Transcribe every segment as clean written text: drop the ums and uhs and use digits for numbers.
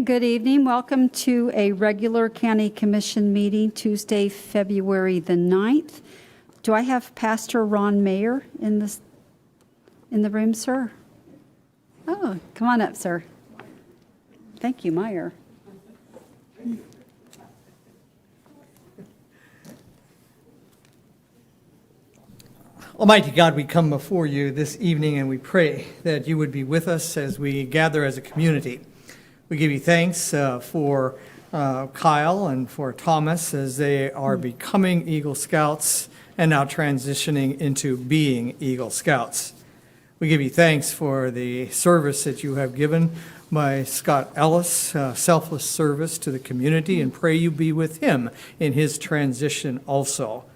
good evening. Welcome to a regular County Commission meeting, Tuesday, February the 9th. Do I have Pastor Ron Mayer in the room, sir? Oh, come on up, sir. Thank you, Meyer. Almighty God, we come before you this evening and we pray that you would be with us as we gather as a community. We give you thanks for Kyle and for Thomas as they are becoming Eagle Scouts and now transitioning into being Eagle Scouts. We give you thanks for the service that you have given by Scott Ellis, selfless service to the community, and pray you be with him in his transition also.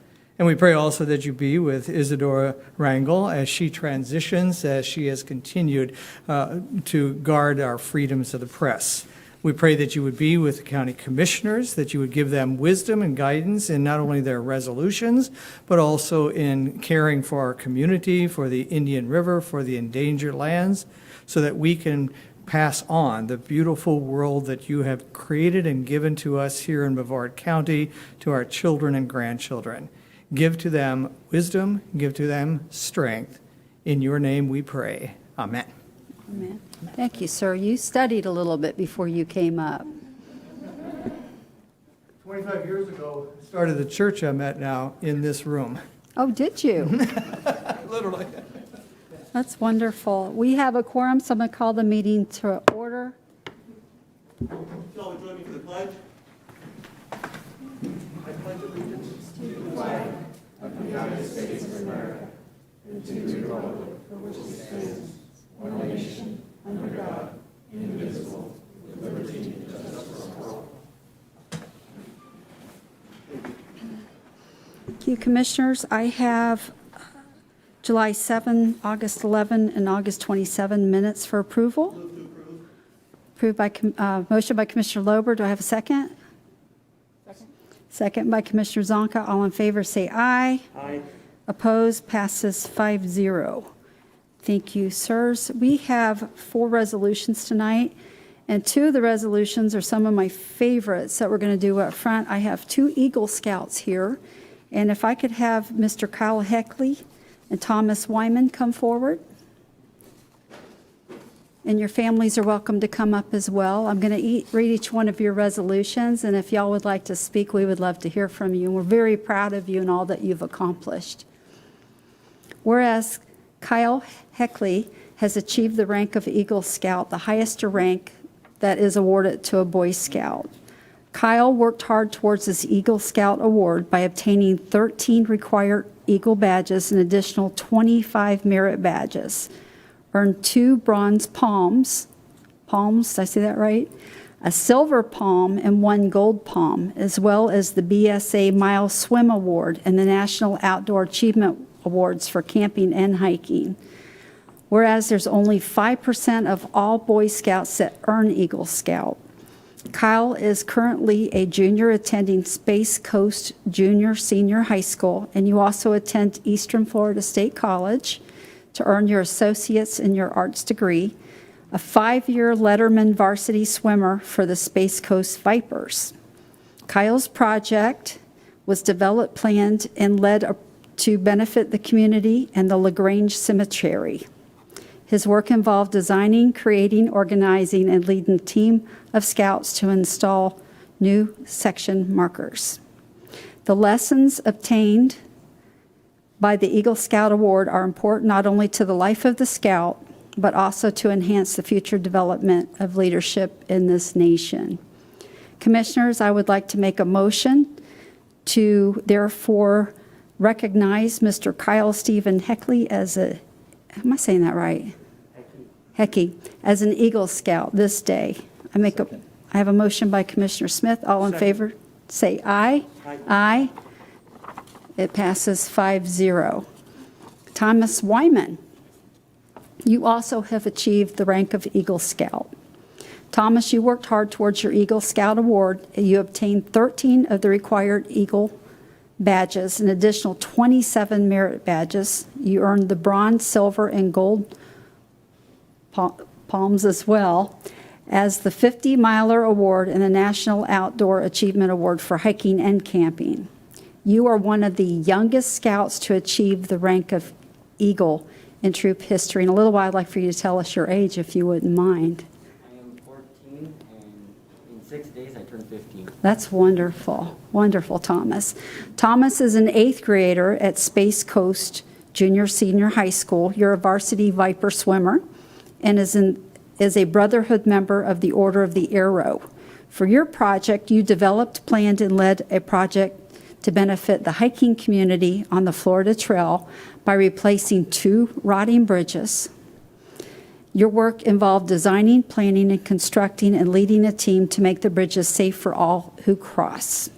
And we pray also that you be with Isadora Rangel as she transitions, as she has continued to guard our freedoms of the press. We pray that you would be with the county commissioners, that you would give them wisdom and guidance in not only their resolutions, but also in caring for our community, for the Indian River, for the endangered lands, so that we can pass on the beautiful world that you have created and given to us here in Brevard County, to our children and grandchildren. Give to them wisdom, give to them strength. In your name we pray. Amen. Amen. Thank you, sir. You studied a little bit before you came up. 25 years ago, I started the church I'm at now in this room. Oh, did you? Literally. That's wonderful. We have a quorum, so I'm going to call the meeting to order. Shall we join me for the pledge? I pledge allegiance to the flag of the United States of America and to the republic for which it stands, one nation, under God, indivisible, with liberty and justice for all. Thank you, Commissioners. I have July 7, August 11, and August 27 minutes for approval. Move to approve. Approved by motion by Commissioner Lober. Do I have a second? Second by Commissioner Zonka. All in favor say aye. Aye. Opposed? Passes 5-0. Thank you, sirs. We have 4 resolutions tonight, and 2 of the resolutions are some of my favorites that we're going to do up front. I have 2 Eagle Scouts here, and if I could have Mr. Kyle Hecky and Thomas Wyman come forward. And your families are welcome to come up as well. I'm going to read each one of your resolutions, and if y'all would like to speak, we would love to hear from you. And we're very proud of you and all that you've accomplished. Whereas Kyle Hecky has achieved the rank of Eagle Scout, the highest rank that is awarded to a Boy Scout. Kyle worked hard towards this Eagle Scout award by obtaining 13 required Eagle badges and additional 25 merit badges. Earned 2 bronze palms, did I say that right? A silver palm and 1 gold palm, as well as the BSA Mile Swim Award and the National Outdoor Achievement Awards for camping and hiking. Whereas there's only 5% of all Boy Scouts that earn Eagle Scout. Kyle is currently a junior attending Space Coast Junior Senior High School, and you also attend Eastern Florida State College to earn your associate's in your arts degree, a 5-year Letterman varsity swimmer for the Space Coast Vipers. Kyle's project was developed, planned, and led to benefit the community and the LaGrange Cemetery. His work involved designing, creating, organizing, and leading a team of scouts to install new section markers. The lessons obtained by the Eagle Scout Award are important not only to the life of the Scout, but also to enhance the future development of leadership in this nation. Commissioners, I would like to make a motion to therefore recognize Mr. Kyle Stephen Hecky as a, am I saying that right? Hecky, as an Eagle Scout this day. I have a motion by Commissioner Smith. All in favor, say aye. Aye. Aye. It passes 5-0. Thomas Wyman, you also have achieved the rank of Eagle Scout. Thomas, you worked hard towards your Eagle Scout Award. You obtained 13 of the required Eagle badges, an additional 27 merit badges. You earned the bronze, silver, and gold palms as well. as the 50 Miler Award and the National Outdoor Achievement Award for hiking and camping. You are one of the youngest scouts to achieve the rank of Eagle in troop history. In a little while, I'd like for you to tell us your age, if you wouldn't mind. I am 14, and in 6 days I turn 15. That's wonderful. Wonderful, Thomas. Thomas is an 8th grader at Space Coast Senior High School. You're a varsity Viper swimmer and is a Brotherhood member of the Order of the Arrow. For your project, you developed, planned, and led a project to benefit the hiking community on the Florida Trail by replacing 2 rotting bridges. Your work involved designing, planning, and constructing and leading a team to make the bridges safe for all who cross.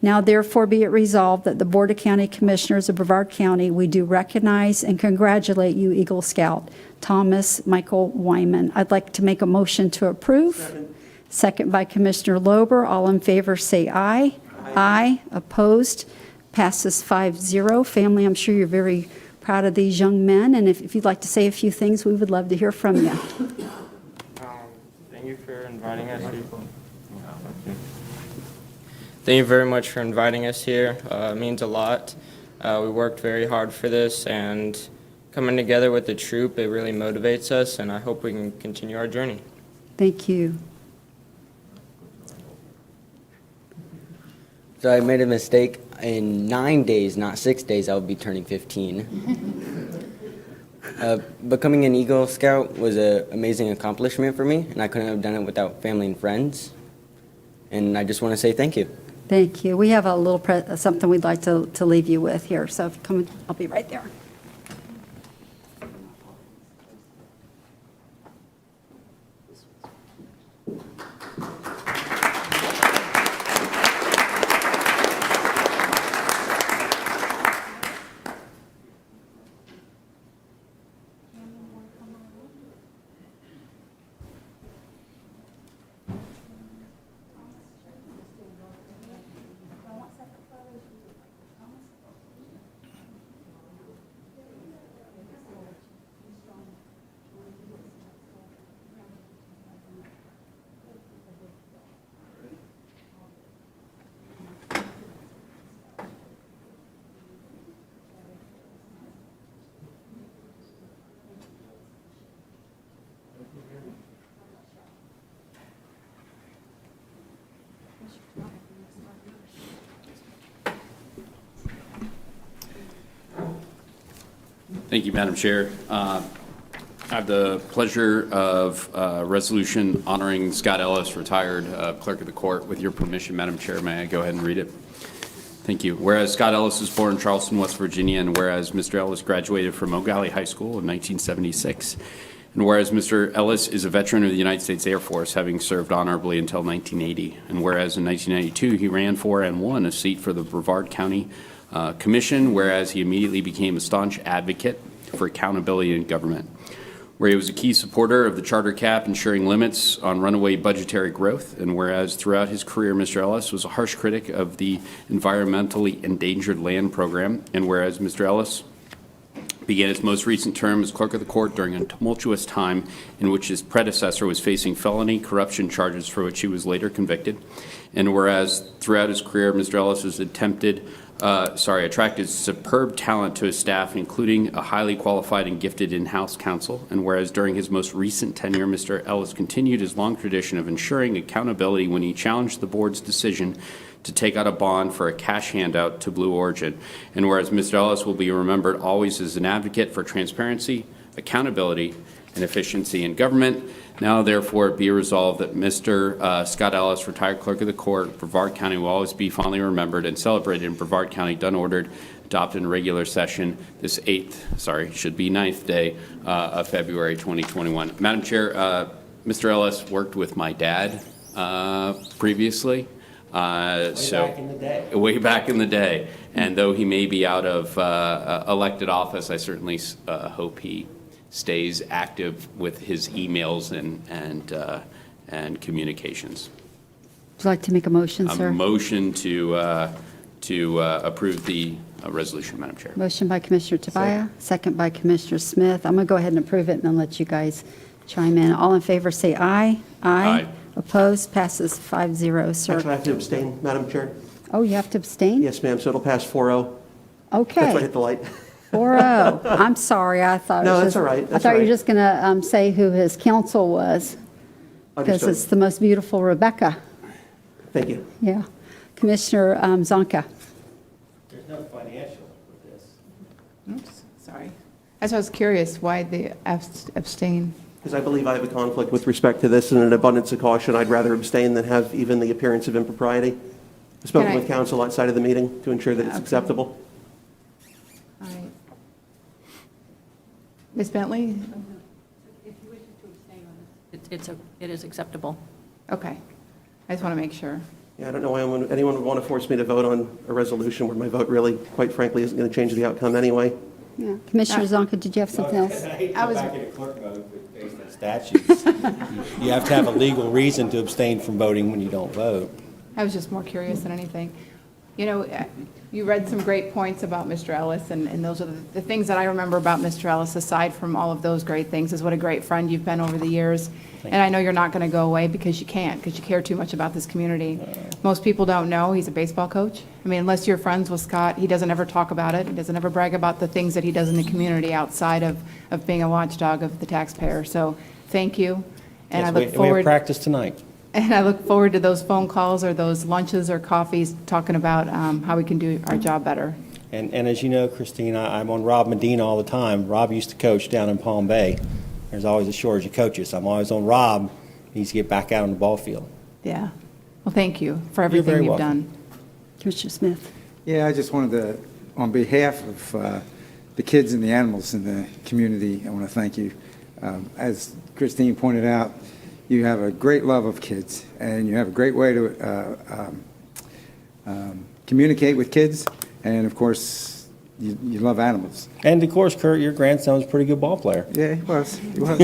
Now, therefore, be it resolved that the Board of County Commissioners of Brevard County, we do recognize and congratulate you, Eagle Scout Thomas Michael Wyman. I'd like to make a motion to approve. Second by Commissioner Lober. All in favor say aye. Aye. Opposed? Passes 5-0. Family, I'm sure you're very proud of these young men, and if you'd like to say a few things, we would love to hear from you. Thank you for inviting us here. Thank you very much for inviting us here. It means a lot. We worked very hard for this, and coming together with the troop, it really motivates us, and I hope we can continue our journey. Thank you. So I made a mistake. In 9 days, not 6 days, I will be turning 15. Becoming an Eagle Scout was an amazing accomplishment for me, and I couldn't have done it without family and friends. And I just want to say thank you. Thank you. We have a little something we'd like to leave you with here, so if you come, I'll be right there. Thank you, Madam Chair. I have the pleasure of a resolution honoring Scott Ellis, retired Clerk of the Court. With your permission, Madam Chair, may I go ahead and read it? Thank you. Whereas Scott Ellis was born in Charleston, West Virginia, and whereas Mr. Ellis graduated from Oak Valley High School in 1976, and whereas Mr. Ellis is a veteran of the United States Air Force, having served honorably until 1980, and whereas in 1992 he ran for and won a seat for the Brevard County Commission, whereas he immediately became a staunch advocate for accountability in government, where he was a key supporter of the charter cap ensuring limits on runaway budgetary growth, and whereas throughout his career Mr. Ellis was a harsh critic of the environmentally endangered land program, and whereas Mr. Ellis began his most recent term as Clerk of the Court during a tumultuous time in which his predecessor was facing felony corruption charges for which he was later convicted, and whereas throughout his career Mr. Ellis has attracted superb talent to his staff, including a highly qualified and gifted in-house counsel, and whereas during his most recent tenure, Mr. Ellis continued his long tradition of ensuring accountability when he challenged the board's decision to take out a bond for a cash handout to Blue Origin, and whereas Mr. Ellis will be remembered always as an advocate for transparency, accountability, and efficiency in government. Now, therefore, be resolved that Mr. Scott Ellis, retired Clerk of the Court, Brevard County, will always be fondly remembered and celebrated in Brevard County, done, ordered, adopted in regular session this 9th day of February 2021. Madam Chair, Mr. Ellis worked with my dad previously. Way back in the day. And though he may be out of elected office, I certainly hope he stays active with his emails and communications. Would you like to make a motion, sir? A motion to approve the resolution, Madam Chair. Motion by Commissioner Tobias, second by Commissioner Smith. I'm going to go ahead and approve it and then let you guys chime in. All in favor, say aye. Aye. Opposed? Passes 5-0, sir. Actually, I have to abstain, Madam Chair. Oh, you have to abstain? Yes, ma'am, so it'll pass 4-0. That's why I Okay. hit the light. 4-0. I'm sorry, I thought. it No, was that's just- all right, I that's thought all you were right. just going to say who his counsel was, because Understood. it's the most beautiful Rebecca. Thank you. Yeah. Commissioner Zonka. There's no financial with this. Oops, sorry. I was curious why they abstain. Because I believe I have a conflict with respect to this, and in an abundance of caution, I'd rather abstain than have even the appearance of impropriety. I've spoken Can I- with counsel outside of the meeting to ensure that it's Okay. acceptable. All right. Ms. Bentley? It is acceptable. Okay. I just want to make sure. Yeah, I don't know why anyone would want to force me to vote on a resolution where my vote really, quite frankly, isn't going to change the outcome anyway. Yeah. Commissioner Zonka, did you have something else? I hate I to was- go back in a clerk mode based on statutes. You have to have a legal reason to abstain from voting when you don't vote. I was just more curious than anything. You know, you read some great points about Mr. Ellis, and those are the things that I remember about Mr. Ellis, aside from all of those great things, is what a great friend you've been over the years. And I know you're not going to go away because you can't, because you care too much about this community. Most people don't know he's a baseball coach. I mean, unless you're friends with Scott, he doesn't ever talk about it. He doesn't ever brag about the things that he does in the community outside of being a watchdog of the taxpayer. So thank you. And Yes, I we look have forward. practice tonight. And I look forward to those phone calls or those lunches or coffees talking about how we can do our job better. And as you know, Christine, I'm on Rob Medina all the time. Rob used to coach down in Palm Bay. There's always a shortage of coaches. I'm always on Rob. He needs to get back out on the ball field. Yeah. Well, thank you for You're everything very you've welcome. done. Commissioner Smith. Yeah, I just wanted to, on behalf of the kids and the animals in the community, I want to thank you. As Christine pointed out, you have a great love of kids, and you have a great way to communicate with kids, and of course, you love animals. And of course, Kurt, your grandson was a pretty good ball player. Yeah, he was. He was.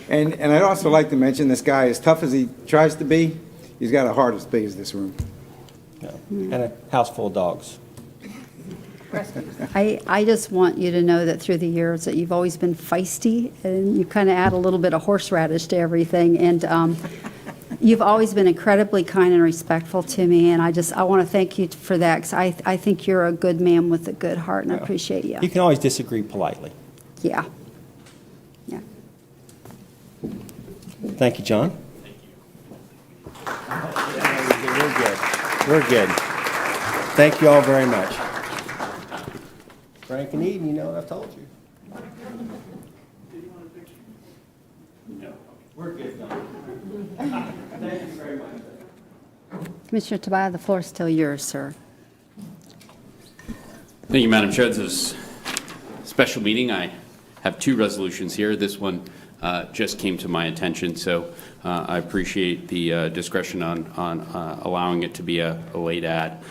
And I'd also like to mention this guy, as tough as he tries to be, he's got a heart as big as this room. Yeah. And a house full of dogs. I just want you to know that through the years that you've always been feisty, and you kind of add a little bit of horseradish to everything. And you've always been incredibly kind and respectful to me, and I want to thank you for that, because I think you're a good man with a good heart, and I appreciate you. You can always disagree politely. Yeah. Yeah. Thank you, John. We're good. We're good. Thank you all very much. Frank and Eden, you know what I've told you. No, we're good, Don. Thank you very much. Commissioner Tobias, the floor is still yours, sir. Thank you, Madam Chair. This is a special meeting. I have two resolutions here. This one just came to my attention, so I appreciate the discretion on allowing it to be a late ad.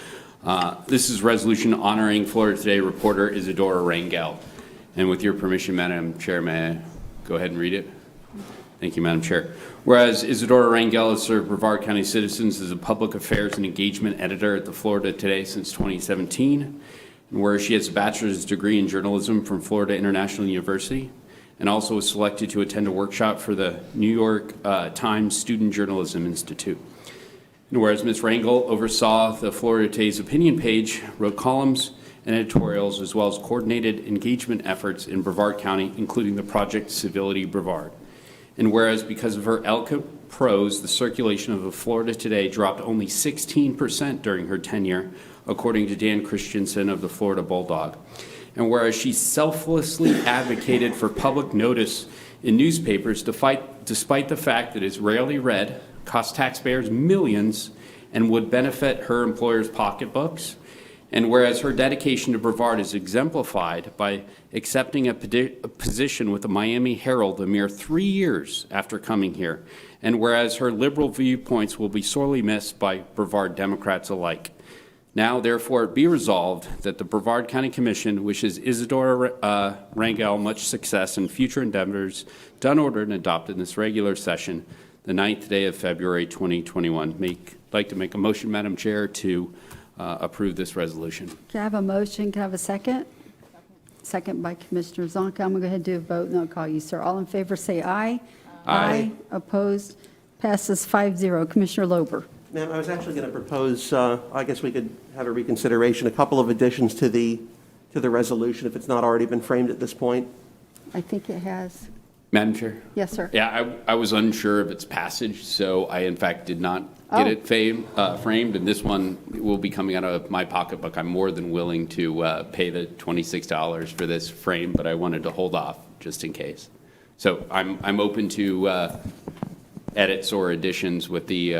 This is a resolution honoring Florida Today reporter Isadora Rangel. And with your permission, Madam Chair, may I go ahead and read it? Thank you, Madam Chair. Whereas Isadora Rangel has served Brevard County citizens as a public affairs and engagement editor at the Florida Today since 2017, and whereas she has a bachelor's degree in journalism from Florida International University, and also was selected to attend a workshop for the New York Times Student Journalism Institute. And whereas Ms. Rangel oversaw the Florida Today's opinion page, wrote columns and editorials, as well as coordinated engagement efforts in Brevard County, including the Project Civility Brevard. And whereas because of her eloquent prose, the circulation of the Florida Today dropped only 16% during her tenure, according to Dan Christensen of the Florida Bulldog. And whereas she selflessly advocated for public notice in newspapers, despite the fact that it's rarely read, cost taxpayers millions, and would benefit her employer's pocketbooks. And whereas her dedication to Brevard is exemplified by accepting a position with the Miami Herald a mere 3 years after coming here. And whereas her liberal viewpoints will be sorely missed by Brevard Democrats alike. Now, therefore, it be resolved that the Brevard County Commission wishes Isadora Rangel much success in future endeavors done, ordered, and adopted in this regular session, the 9th day of February 2021. I'd like to make a motion, Madam Chair, to approve this resolution. Can I have a motion? Can I have a second? second by Commissioner Zonka. I'm going to go ahead and do a vote, and I'll call you, sir. All in favor, say aye. Aye. Opposed? Passes 5-0. Commissioner Lober. Ma'am, I was actually going to propose, I guess we could have a reconsideration, a couple of additions to the resolution, if it's not already been framed at this point. I think it has. Madam Chair? Yes, sir. Yeah, I was unsure of its passage, so I in fact did not get it framed, and this one will be coming out of my pocketbook. I'm more than willing to pay the $26 for this frame, but I wanted to hold off just in case. So I'm open to edits or additions with the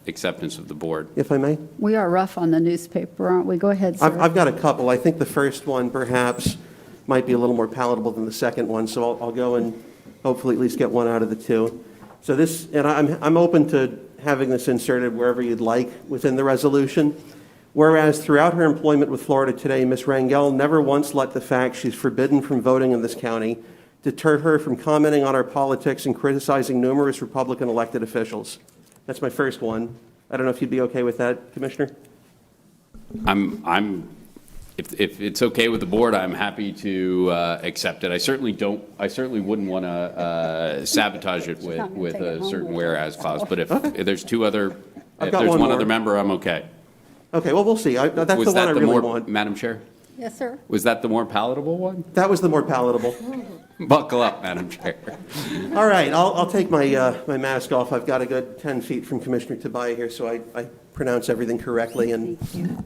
acceptance of the board. If I may? We are rough on the newspaper, aren't we? Go ahead, sir. I've got a couple. I think the first one perhaps might be a little more palatable than the second one, so I'll go and hopefully at least get one out of the two. So this, and I'm open to having this inserted wherever you'd like within the resolution. Whereas throughout her employment with Florida Today, Ms. Rangel never once let the fact she's forbidden from voting in this county deter her from commenting on our politics and criticizing numerous Republican elected officials. That's my first one. I don't know if you'd be okay with that, Commissioner? If it's okay with the board, I'm happy to accept it. I certainly wouldn't want to sabotage it with a certain whereas clause, but if there's one other member, I'm okay. Okay, well, we'll see. That's the one I really want. Madam Chair? Yes, sir. Was that the more palatable one? That was the more palatable. Buckle up, Madam Chair. All right, I'll take my mask off. I've got a good 10 feet from Commissioner Tobias here, so I pronounce everything correctly and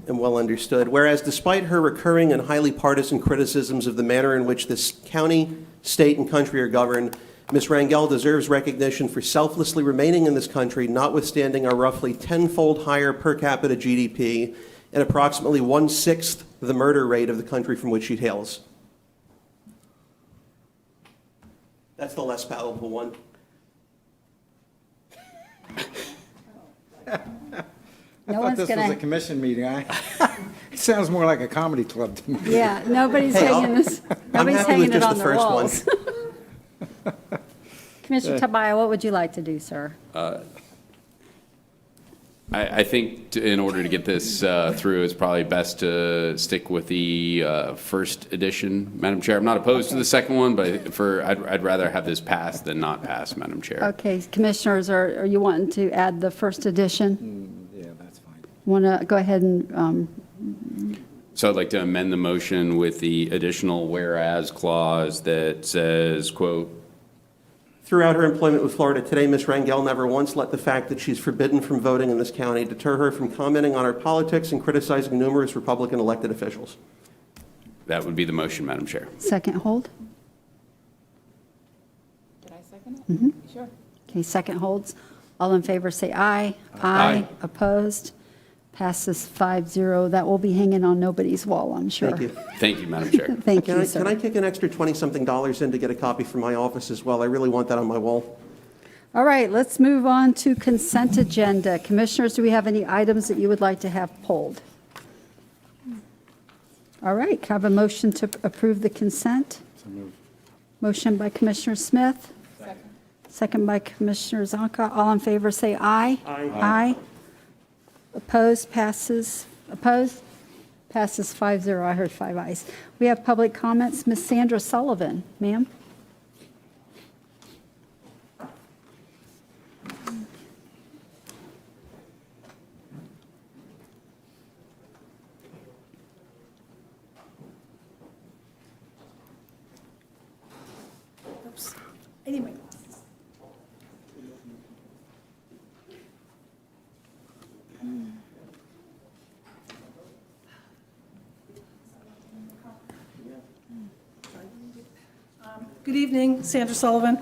well understood. Whereas despite her recurring and highly partisan criticisms of the manner in which this county, state, and country are governed, Ms. Rangel deserves recognition for selflessly remaining in this country, notwithstanding our roughly tenfold higher per capita GDP and approximately 1/6 the murder rate of the country from which she hails. That's the less palatable one. I No thought one's this was gonna- a commission meeting. It sounds more like a comedy club to me. Yeah, nobody's Hey, hanging this, nobody's happy with hanging it just on the the first one. walls. Commissioner Tobias, what would you like to do, sir? I think in order to get this through, it's probably best to stick with the first edition, Madam Chair. I'm not opposed to the second one, but I'd rather have this pass than not pass, Madam Chair. Okay, commissioners, are you wanting to add the first edition? Yeah, that's fine. Want to go ahead and, So I'd like to amend the motion with the additional whereas clause that says, quote, Throughout her employment with Florida Today, Ms. Rangel never once let the fact that she's forbidden from voting in this county deter her from commenting on our politics and criticizing numerous Republican elected officials. that would be the motion, Madam Chair. second hold? Did I second it? Sure. Okay, second holds. All in favor, say aye. Aye. Opposed? Passes 5-0. That will be hanging on nobody's wall, I'm sure. Thank you. Thank you, Madam Chair. Thank Can you, I sir. kick an extra $20-something in to get a copy from my office as well? I really want that on my wall. All right, let's move on to consent agenda. Commissioners, do we have any items that you would like to have pulled? All right, can I have a motion to approve the consent? Motion by Commissioner Smith. Second by Commissioner Zonka. All in favor, say aye. Aye. Opposed, passes 5-0. I heard 5 ayes. We have public comments. Ms. Sandra Sullivan, ma'am. Anyway. Good evening, Sandra Sullivan.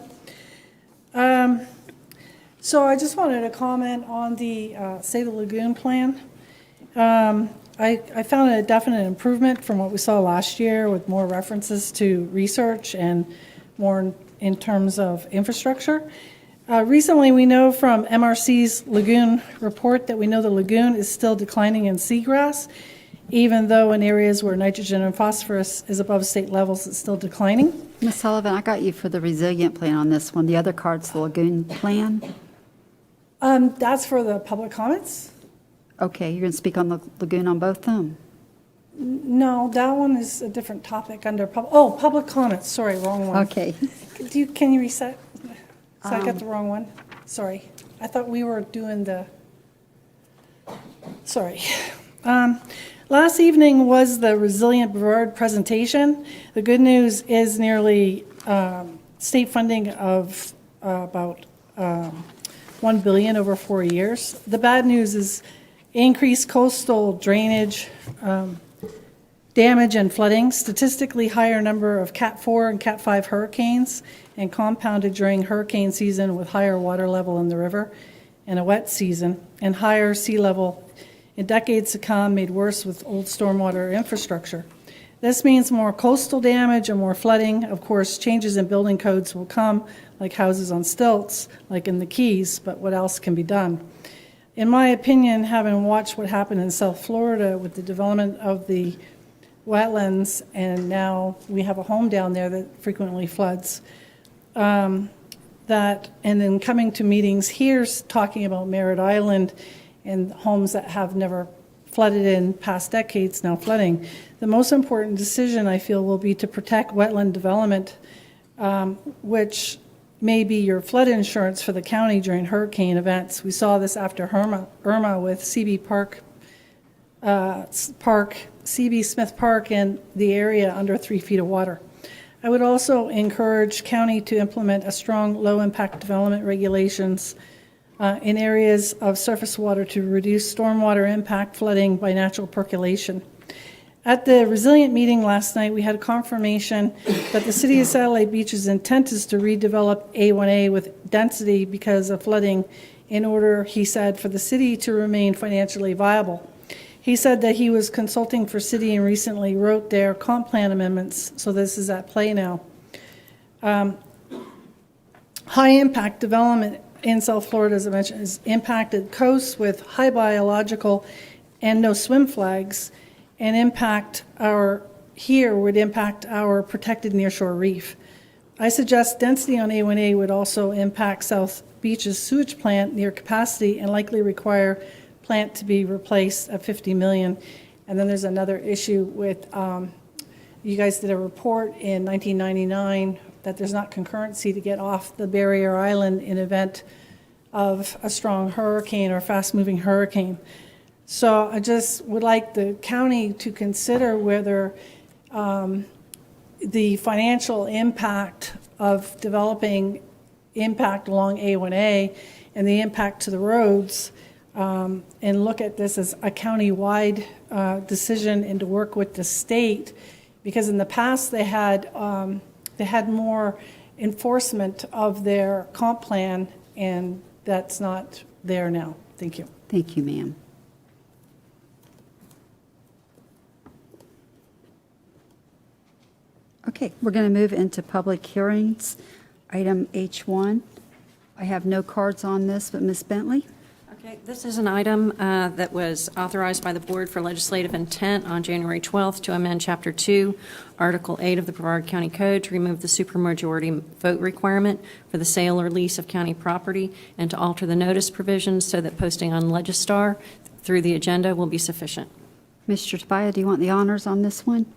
So I just wanted to comment on the Save the Lagoon plan. I found a definite improvement from what we saw last year with more references to research and more in terms of infrastructure. Recently, we know from MRC's lagoon report that we know the lagoon is still declining in seagrass, even though in areas where nitrogen and phosphorus is above state levels, it's still declining. Ms. Sullivan, I got you for the resilient plan on this one. The other card's the lagoon plan. That's for the public comments. Okay, you're going to speak on the lagoon on both of them? No, that one is a different topic under, public comments, sorry, wrong one. Okay. Can you reset? So I got the wrong one, sorry. I thought we were doing sorry. Last evening was the Resilient Brevard presentation. The good news is nearly state funding of about $1 billion over 4 years. The bad news is increased coastal drainage, damage and flooding, statistically higher number of Cat 4 and Cat 5 hurricanes, and compounded during hurricane season with higher water level in the river and a wet season, and higher sea level in decades to come, made worse with old stormwater infrastructure. This means more coastal damage and more flooding. Of course, changes in building codes will come, like houses on stilts, like in the Keys, but what else can be done? In my opinion, having watched what happened in South Florida with the development of the wetlands, and now we have a home down there that frequently floods, and then coming to meetings here talking about Merritt Island and homes that have never flooded in past decades now flooding. The most important decision, I feel, will be to protect wetland development, which may be your flood insurance for the county during hurricane events. We saw this after Irma with CB Smith Park and the area under 3 feet of water. I would also encourage county to implement a strong low-impact development regulations in areas of surface water to reduce stormwater impact flooding by natural percolation. At the Resilient meeting last night, we had confirmation that the City of Satellite Beach's intent is to redevelop A1A with density because of flooding in order, he said, for the city to remain financially viable. He said that he was consulting for city and recently wrote their comp plan amendments, so this is at play now. High impact development in South Florida, as I mentioned, has impacted coasts with high biological and no swim flags, and would impact our protected nearshore reef. I suggest density on A1A would also impact South Beach's sewage plant near capacity and likely require plant to be replaced at $50 million. And then there's another issue with, you guys did a report in 1999 that there's not concurrency to get off the barrier island in event of a strong hurricane or fast-moving hurricane. So I just would like the county to consider whether the financial impact of developing impact along A1A and the impact to the roads, and look at this as a county-wide decision and to work with the state, because in the past they had more enforcement of their comp plan, and that's not there now. Thank you. Thank you, ma'am. Okay, we're going to move into public hearings. Item H1. I have no cards on this, but Ms. Bentley? Okay, this is an item that was authorized by the Board for Legislative Intent on January 12th to amend Chapter 2, Article 8 of the Brevard County Code to remove the supermajority vote requirement for the sale or lease of county property and to alter the notice provisions so that posting on Legistar through the agenda will be sufficient. Mr. Tobias, do you want the honors on this one?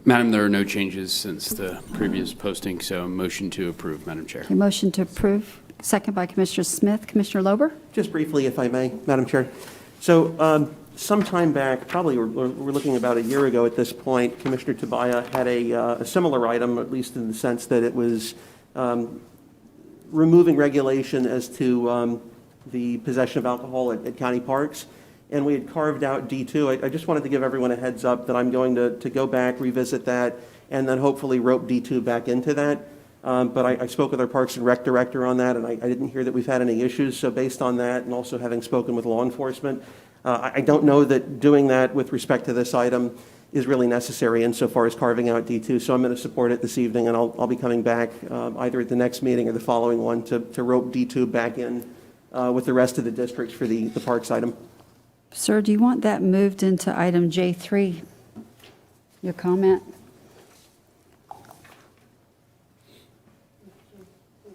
Madam, there are no changes since the previous posting, so motion to approve, Madam Chair. A motion to approve, second by Commissioner Smith. Commissioner Lober? Just briefly, if I may, Madam Chair. So some time back, probably we're looking about a year ago at this point, Commissioner Tobias had a similar item, at least in the sense that it was removing regulation as to the possession of alcohol at county parks. And we had carved out D2. I just wanted to give everyone a heads up that I'm going to go back, revisit that, and then hopefully rope D2 back into that. But I spoke with our Parks and Rec director on that, and I didn't hear that we've had any issues. So based on that, and also having spoken with law enforcement, I don't know that doing that with respect to this item is really necessary insofar as carving out D2. So I'm going to support it this evening, and I'll be coming back either at the next meeting or the following one to rope D2 back in with the rest of the districts for the parks item. Sir, do you want that moved into item J3? Your comment?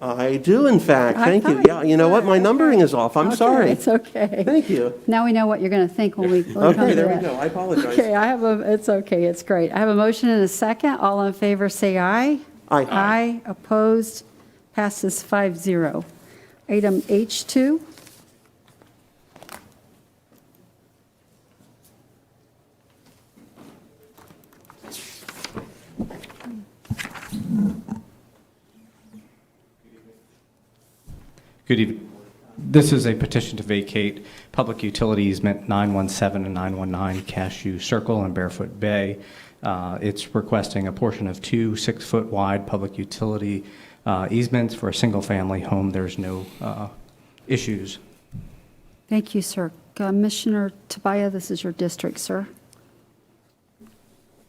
I do, in fact. I Thank you. thought Yeah, you know what? My numbering is off. I'm Okay, sorry. It's okay. Thank you. Now we know what you're going to think when we come Okay, to there we that. go. I apologize. Okay, it's okay, it's great. I have a motion and a second. All in favor, say aye. Aye. Aye, opposed, passes 5-0. Item H2. Good evening. This is a petition to vacate public utility easement 917 and 919 Cashew Circle and Barefoot Bay. It's requesting a portion of two 6-foot wide public utility easements for a single-family home. There's no issues. Thank you, sir. Commissioner Tobias, this is your district, sir.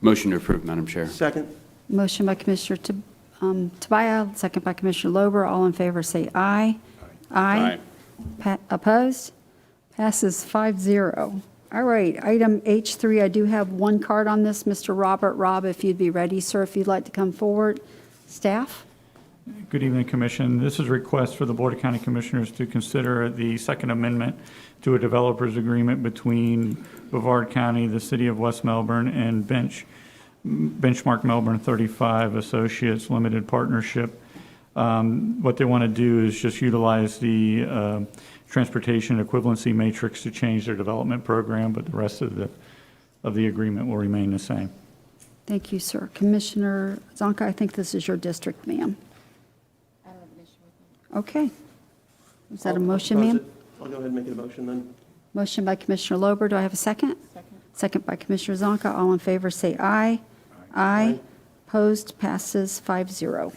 Motion to approve, Madam Chair. Second. Motion by Commissioner Tobias, second by Commissioner Lober. All in favor, say aye. Aye. Opposed? Passes 5-0. All right, item H3, I do have one card on this. Mr. Robert Robb, if you'd be ready, sir, if you'd like to come forward. Staff? Good evening, Commission. This is a request for the Board of County Commissioners to consider the Second Amendment to a developers agreement between Brevard County, the City of West Melbourne, and Benchmark Melbourne 35 Associates Limited Partnership. What they want to do is just utilize the transportation equivalency matrix to change their development program, but the rest of the agreement will remain the same. Thank you, sir. Commissioner Zonka, I think this is your district, ma'am. I don't have an issue with it. Okay. Is that a I'll motion, propose ma'am? it. I'll go ahead and make it a motion then. Motion by Commissioner Lober. Do I have a second? Second. Second by Commissioner Zonka. All in favor, say aye. Aye. Opposed? Passes 5-0.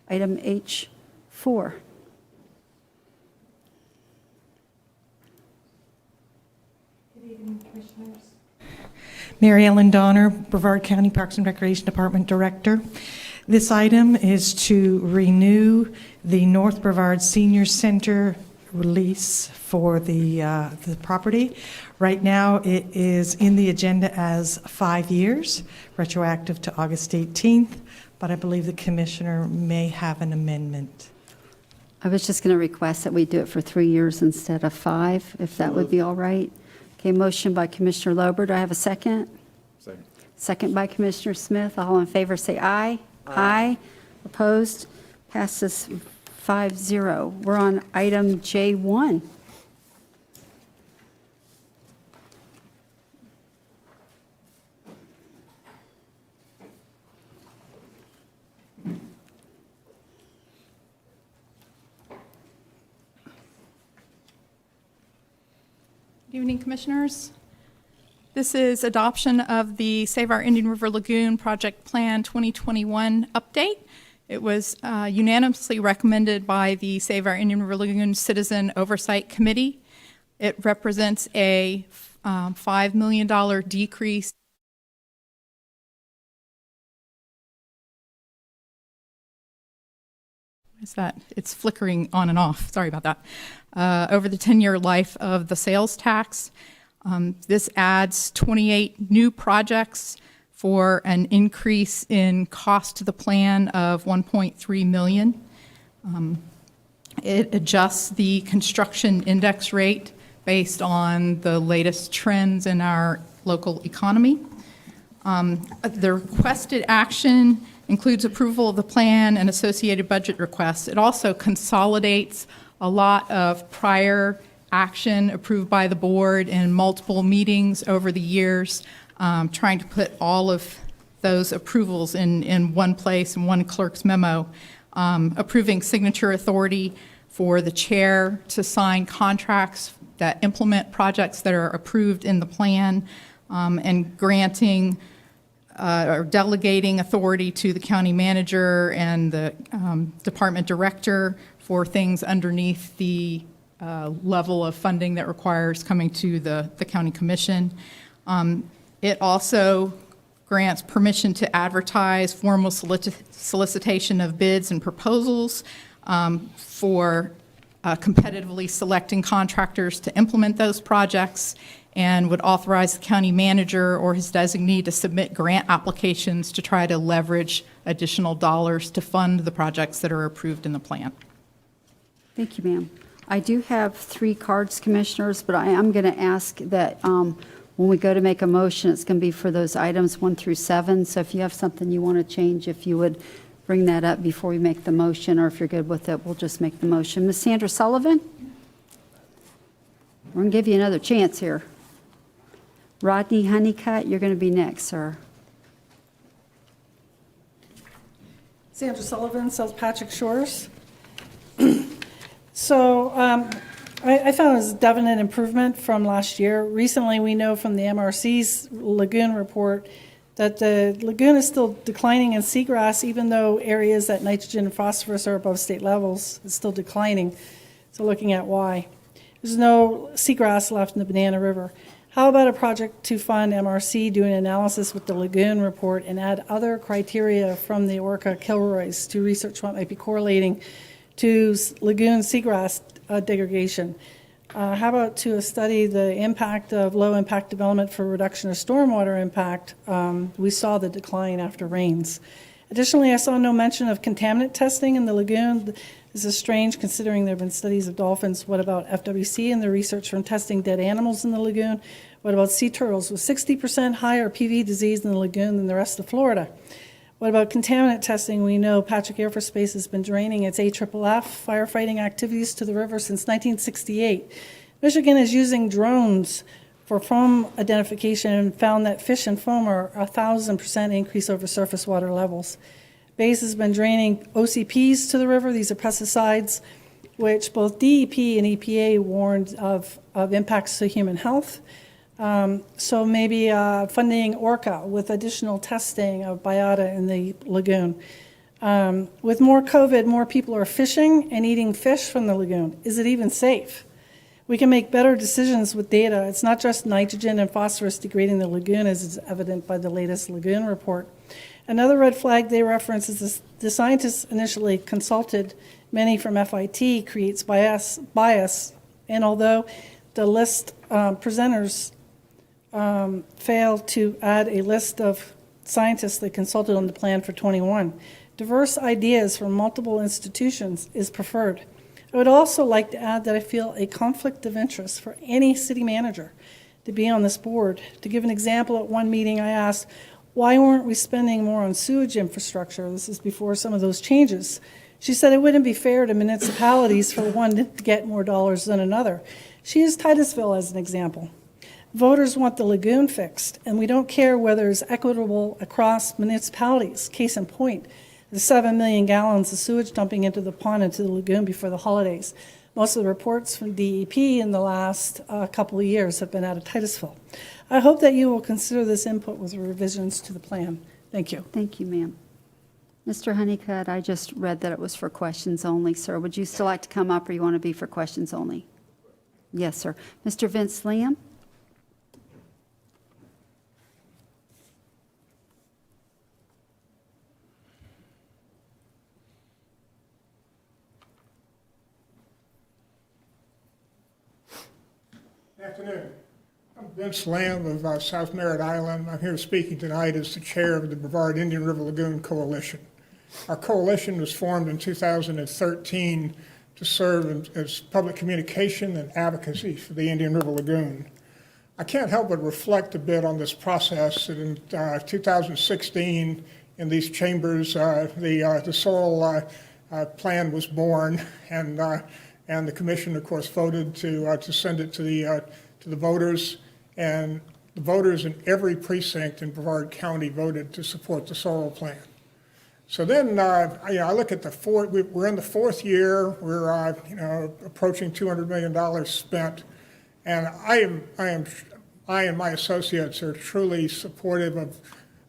Item H4. Mary Ellen Donner, Brevard County Parks and Recreation Department Director. This item is to renew the North Brevard Senior Center lease for the property. Right now, it is in the agenda as 5 years, retroactive to August 18th, but I believe the Commissioner may have an amendment. I was just going to request that we do it for 3 years instead of 5, if that would be all right. Okay, motion by Commissioner Lober. Do I have a second? Second. Second by Commissioner Smith. All in favor, say aye. Aye. Opposed? Passes 5-0. We're on item J1. Good evening, Commissioners. This is adoption of the Save Our Indian River Lagoon Project Plan 2021 update. It was unanimously recommended by the Save Our Indian River Lagoon Citizen Oversight Committee. It represents a $5 million decrease is that? It's flickering on and off. Sorry about that. Over the 10-year life of the sales tax. This adds 28 new projects for an increase in cost to the plan of $1.3 million. It adjusts the construction index rate based on the latest trends in our local economy. The requested action includes approval of the plan and associated budget requests. It also consolidates a lot of prior action approved by the board in multiple meetings over the years, trying to put all of those approvals in one place, in one clerk's memo, approving signature authority for the chair to sign contracts that implement projects that are approved in the plan, and granting or delegating authority to the county manager and the department director for things underneath the level of funding that requires coming to the county commission. It also grants permission to advertise formal solicitation of bids and proposals for competitively selecting contractors to implement those projects, and would authorize the county manager or his designee to submit grant applications to try to leverage additional dollars to fund the projects that are approved in the plan. Thank you, ma'am. I do have 3 cards, Commissioners, but I am going to ask that when we go to make a motion, it's going to be for those items 1 through 7. So if you have something you want to change, if you would bring that up before we make the motion, or if you're good with it, we'll just make the motion. Ms. Sandra Sullivan? We're going to give you another chance here. Rodney Honeycutt, you're going to be next, sir. Sandra Sullivan, South Patrick Shores. So I found it was a definite improvement from last year. Recently, we know from the MRC's lagoon report that the lagoon is still declining in seagrass, even though areas that nitrogen and phosphorus are above state levels, it's still declining. So looking at why. There's no seagrass left in the Banana River. How about a project to fund MRC doing analysis with the lagoon report and add other criteria from the Orca Kilroys to research what might be correlating to lagoon seagrass degradation? How about to study the impact of low-impact development for reduction of stormwater impact? We saw the decline after rains. Additionally, I saw no mention of contaminant testing in the lagoon. This is strange considering there have been studies of dolphins. What about FWC and the research from testing dead animals in the lagoon? What about sea turtles with 60% higher PV disease in the lagoon than the rest of Florida? What about contaminant testing? We know Patrick Air Force Base has been draining its AFFF firefighting activities to the river since 1968. Michigan is using drones for foam identification and found that fish and foam are 1,000% increase over surface water levels. Base has been draining OCPs to the river. These are pesticides, which both DEP and EPA warned of impacts to human health. So maybe funding Orca with additional testing of biota in the lagoon. With more COVID, more people are fishing and eating fish from the lagoon. Is it even safe? We can make better decisions with data. It's not just nitrogen and phosphorus degrading the lagoon, as is evident by the latest lagoon report. Another red flag they reference is the scientists initially consulted, many from FIT, creates bias. And although the list presenters failed to add a list of scientists they consulted on the plan for 21, diverse ideas from multiple institutions is preferred. I would also like to add that I feel a conflict of interest for any city manager to be on this board. To give an example, at one meeting I asked, why weren't we spending more on sewage infrastructure? This is before some of those changes. She said it wouldn't be fair to municipalities for one to get more dollars than another. She used Titusville as an example. Voters want the lagoon fixed, and we don't care whether it's equitable across municipalities. Case in point, the 7 million gallons of sewage dumping into the pond into the lagoon before the holidays. Most of the reports from DEP in the last couple of years have been out of Titusville. I hope that you will consider this input with revisions to the plan. Thank you. Thank you, ma'am. Mr. Honeycutt, I just read that it was for questions only, sir. Would you still like to come up, or you want to be for questions only? Yes, sir. Mr. Vince Lamb? Good afternoon. I'm Vince Lamb of South Merritt Island. I'm here speaking tonight as the chair of the Brevard Indian River Lagoon Coalition. Our coalition was formed in 2013 to serve as public communication and advocacy for the Indian River Lagoon. I can't help but reflect a bit on this process. In 2016, in these chambers, the soil plan was born, and the commission, of course, voted to send it to the voters, and the voters in every precinct in Brevard County voted to support the soil plan. So then, I look at we're in the 4th year. We're approaching $200 million spent, and I and my associates are truly supportive of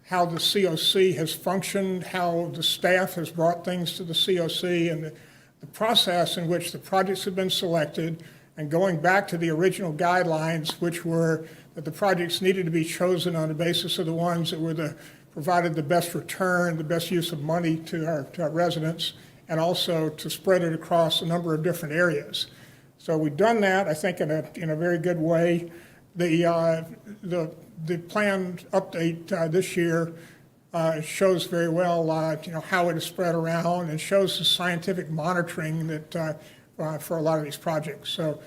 how the COC has functioned, how the staff has brought things to the COC, and the process in which the projects have been selected, and going back to the original guidelines, which were that the projects needed to be chosen on the basis of the ones that provided the best return, the best use of money to our residents, and also to spread it across a number of different areas. So we've done that, I think, in a very good way. The plan update this year shows very well, how it is spread around, and shows the scientific monitoring that for a lot of these projects. So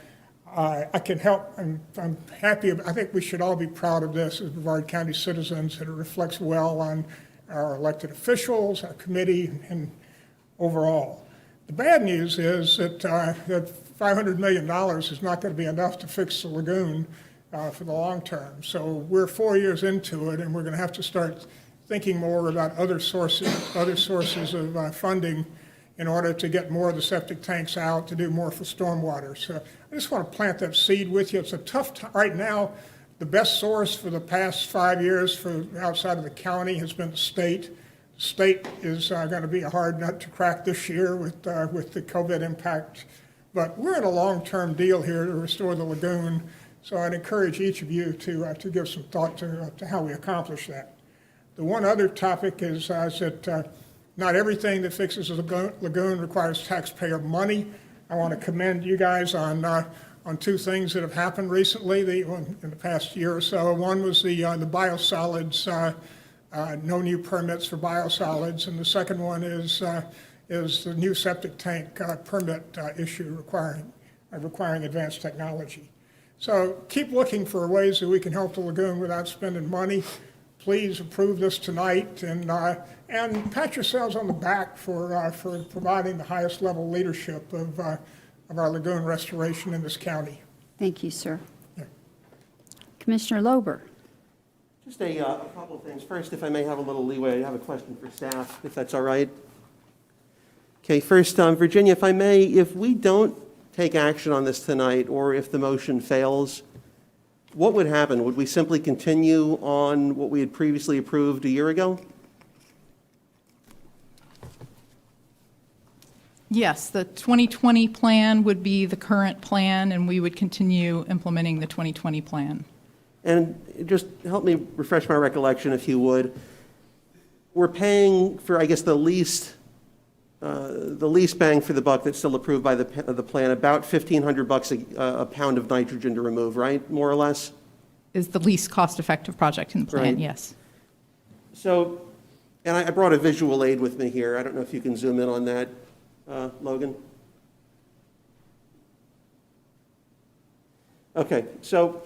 I can help. I'm happy. I think we should all be proud of this as Brevard County citizens, and it reflects well on our elected officials, our committee, and overall. The bad news is that that $500 million is not going to be enough to fix the lagoon for the long term. So we're 4 years into it, and we're going to have to start thinking more about other sources of funding in order to get more of the septic tanks out, to do more for stormwater. So I just want to plant that seed with you. It's a tough time. Right now, the best source for the past 5 years for outside of the county has been the state. The state is going to be a hard nut to crack this year with the COVID impact. But we're in a long-term deal here to restore the lagoon. So I'd encourage each of you to give some thought to how we accomplish that. The one other topic is that not everything that fixes a lagoon requires taxpayer money. I want to commend you guys on two things that have happened recently in the past year or so. One was the biosolids, no new permits for biosolids, and the second one is the new septic tank permit issue requiring advanced technology. So keep looking for ways that we can help the lagoon without spending money. Please approve this tonight, and pat yourselves on the back for providing the highest level leadership of our lagoon restoration in this county. Thank you, sir. Yeah. Commissioner Lober. Just a couple of things. First, if I may have a little leeway, I have a question for staff, if that's all right. Okay, first, Virginia, if I may, if we don't take action on this tonight, or if the motion fails, what would happen? Would we simply continue on what we had previously approved a year ago? Yes, the 2020 plan would be the current plan, and we would continue implementing the 2020 plan. And just help me refresh my recollection, if you would. We're paying for, I guess, the least bang for the buck that's still approved by the plan, about $1,500 a pound of nitrogen to remove, right? More or less? Is the least cost-effective project in the plan, Right. yes. So, and I brought a visual aid with me here. I don't know if you can zoom in on that, Logan. Okay, so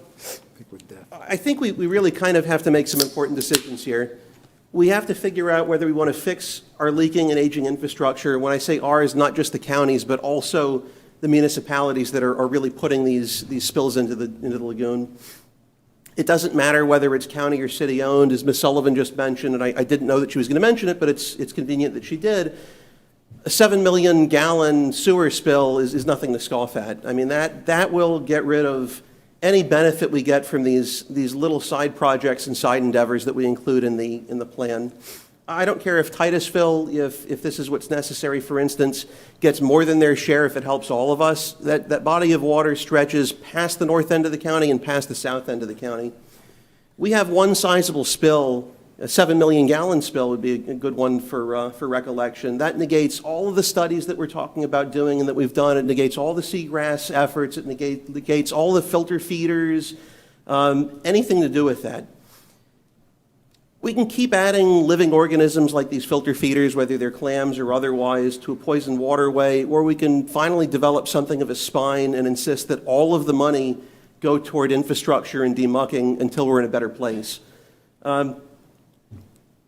I think we really kind of have to make some important decisions here. We have to figure out whether we want to fix our leaking and aging infrastructure. When I say ours, not just the counties, but also the municipalities that are really putting these spills into the lagoon. It doesn't matter whether it's county or city owned, as Ms. Sullivan just mentioned, and I didn't know that she was going to mention it, but it's convenient that she did. A 7 million gallon sewer spill is nothing to scoff at. I mean, that will get rid of any benefit we get from these little side projects and side endeavors that we include in the plan. I don't care if Titusville, if this is what's necessary, for instance, gets more than their share if it helps all of us. That body of water stretches past the north end of the county and past the south end of the county. We have one sizable spill. A 7 million gallon spill would be a good one for recollection. That negates all of the studies that we're talking about doing and that we've done. It negates all the seagrass efforts. It negates all the filter feeders, anything to do with that. We can keep adding living organisms like these filter feeders, whether they're clams or otherwise, to a poisoned waterway, or we can finally develop something of a spine and insist that all of the money go toward infrastructure and demucking until we're in a better place.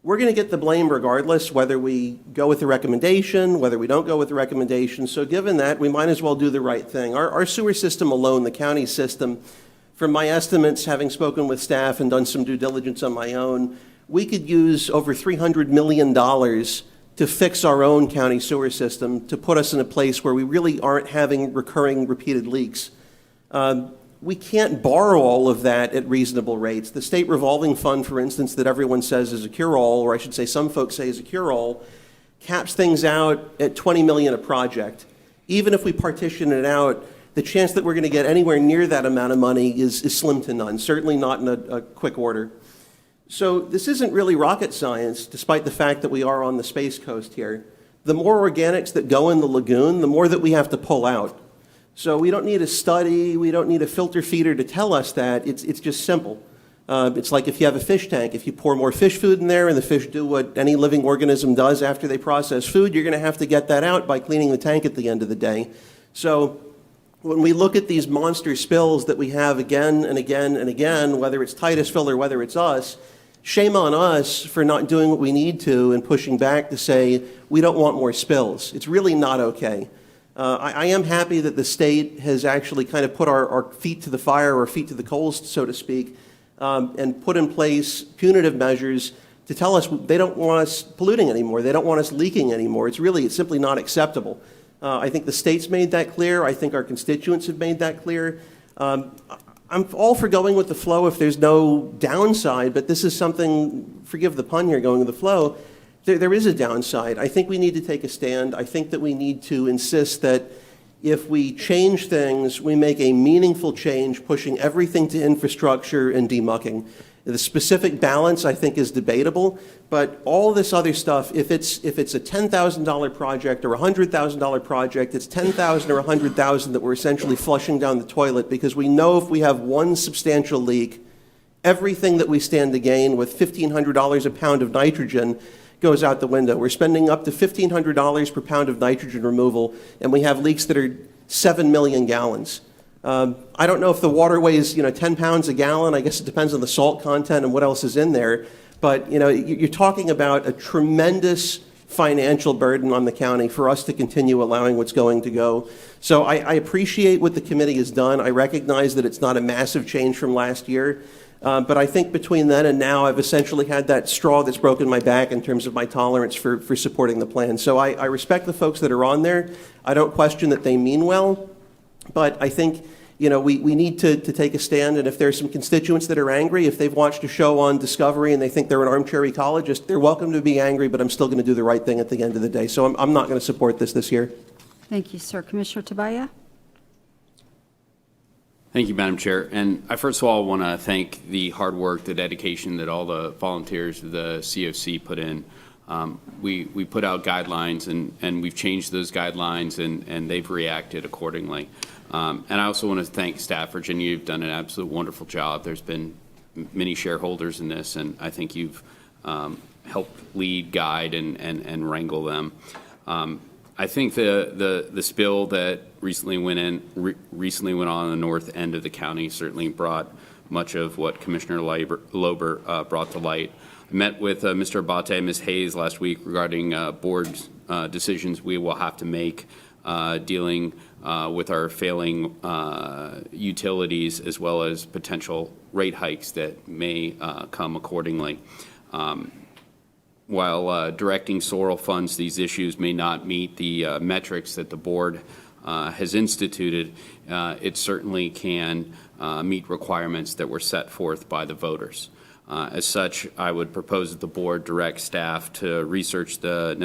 We're going to get the blame regardless, whether we go with the recommendation, whether we don't go with the recommendation. So given that, we might as well do the right thing. Our sewer system alone, the county system, from my estimates, having spoken with staff and done some due diligence on my own, we could use over $300 million to fix our own county sewer system to put us in a place where we really aren't having recurring, repeated leaks. We can't borrow all of that at reasonable rates. The state revolving fund, for instance, that everyone says is a cure-all, or I should say some folks say is a cure-all, caps things out at $20 million a project. Even if we partition it out, the chance that we're going to get anywhere near that amount of money is slim to none, certainly not in a quick order. So this isn't really rocket science, despite the fact that we are on the Space Coast here. The more organics that go in the lagoon, the more that we have to pull out. So we don't need a study, we don't need a filter feeder to tell us that. It's just simple. It's like if you have a fish tank. If you pour more fish food in there and the fish do what any living organism does after they process food, you're going to have to get that out by cleaning the tank at the end of the day. So when we look at these monster spills that we have again and again and again, whether it's Titusville or whether it's us, shame on us for not doing what we need to and pushing back to say we don't want more spills. It's really not okay. I am happy that the state has actually kind of put our feet to the fire, or feet to the coals, so to speak, and put in place punitive measures to tell us they don't want us polluting anymore. They don't want us leaking anymore. It's simply not acceptable. I think the state's made that clear. I think our constituents have made that clear. I'm all for going with the flow if there's no downside, but this is something, forgive the pun here, going with the flow. There is a downside. I think we need to take a stand. I think that we need to insist that if we change things, we make a meaningful change, pushing everything to infrastructure and demucking. The specific balance, I think, is debatable, but all this other stuff, if it's a $10,000 project or a $100,000 project, it's $10,000 or $100,000 that we're essentially flushing down the toilet, because we know if we have one substantial leak, everything that we stand to gain with $1,500 a pound of nitrogen goes out the window. We're spending up to $1,500 per pound of nitrogen removal, and we have leaks that are 7 million gallons. I don't know if the water weighs 10 pounds a gallon. I guess it depends on the salt content and what else is in there. But you're talking about a tremendous financial burden on the county for us to continue allowing what's going to go. So I appreciate what the committee has done. I recognize that it's not a massive change from last year. But I think between then and now, I've essentially had that straw that's broken my back in terms of my tolerance for supporting the plan. So I respect the folks that are on there. I don't question that they mean well. But I think, we need to take a stand. And if there's some constituents that are angry, if they've watched a show on Discovery and they think they're an armchair ecologist, they're welcome to be angry, but I'm still going to do the right thing at the end of the day. So I'm not going to support this year. Thank you, sir. Commissioner Tabaya? Thank you, Madam Chair. And I first of all want to thank the hard work, the dedication that all the volunteers of the COC put in. We put out guidelines, and we've changed those guidelines, and they've reacted accordingly. And I also want to thank staff. Virginia, you've done an absolute wonderful job. There's been many shareholders in this, and I think you've helped lead, guide, and wrangle them. I think the spill that recently went on the north end of the county certainly brought much of what Commissioner Lober brought to light. I met with Mr. Abate and Ms. Hayes last week regarding board decisions we will have to make dealing with our failing utilities, as well as potential rate hikes that may come accordingly. While directing Sorrel funds, these issues may not meet the metrics that the board has instituted, it certainly can meet requirements that were set forth by the voters. As such, I would propose that the board direct staff to research the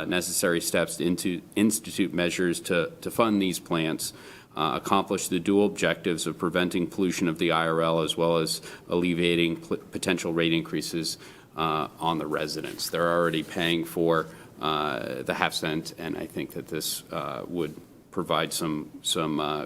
necessary steps to institute measures to fund these plants, accomplish the dual objectives of preventing pollution of the IRL, as well as alleviating potential rate increases on the residents. They're already paying for the half cent, and I think that this would provide some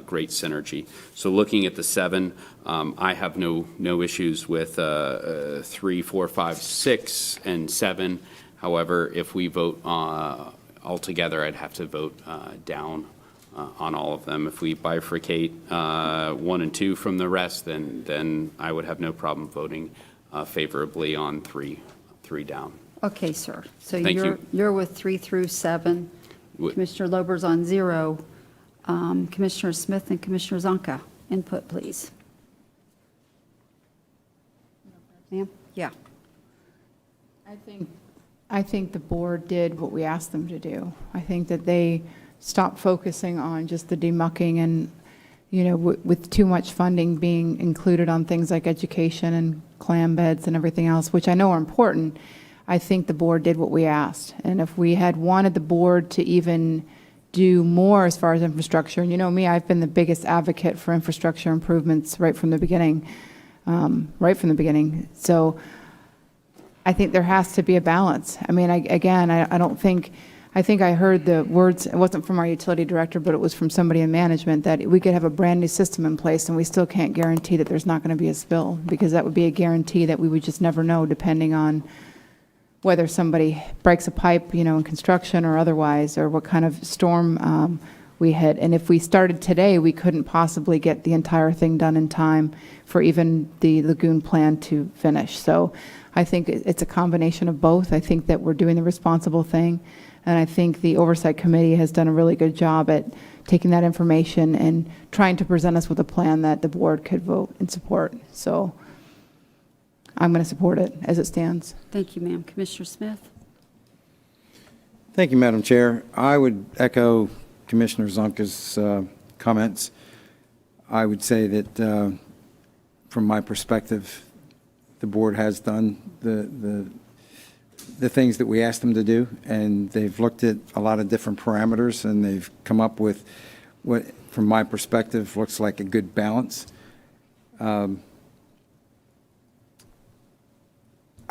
great synergy. So looking at the 7, I have no issues with 3, 4, 5, 6, and 7. However, if we vote all together, I'd have to vote down on all of them. If we bifurcate 1 and 2 from the rest, then I would have no problem voting favorably on 3 down. Okay, sir. So Thank you're with 3 through 7. Commissioner Lober's on 0. Commissioner Smith and Commissioner Zonka, input, please. Ma'am? Yeah. I think the board did what we asked them to do. I think that they stopped focusing on just the demucking and, with too much funding being included on things like education and clam beds and everything else, which I know are important. I think the board did what we asked. And if we had wanted the board to even do more as far as infrastructure, and you know me, I've been the biggest advocate for infrastructure improvements right from the beginning. So I think there has to be a balance. I mean, I think I heard the words, it wasn't from our utility director, but it was from somebody in management, that we could have a brand new system in place and we still can't guarantee that there's not going to be a spill, because that would be a guarantee that we would just never know, depending on whether somebody breaks a pipe, in construction or otherwise, or what kind of storm we hit. And if we started today, we couldn't possibly get the entire thing done in time for even the lagoon plan to finish. So I think it's a combination of both. I think that we're doing the responsible thing, and I think the Oversight Committee has done a really good job at taking that information and trying to present us with a plan that the board could vote and support. So I'm going to support it as it stands. Thank you, ma'am. Commissioner Smith? Thank you, Madam Chair. I would echo Commissioner Zonka's comments. I would say that from my perspective, the board has done the things that we asked them to do, and they've looked at a lot of different parameters, and they've come up with what, from my perspective, looks like a good balance. I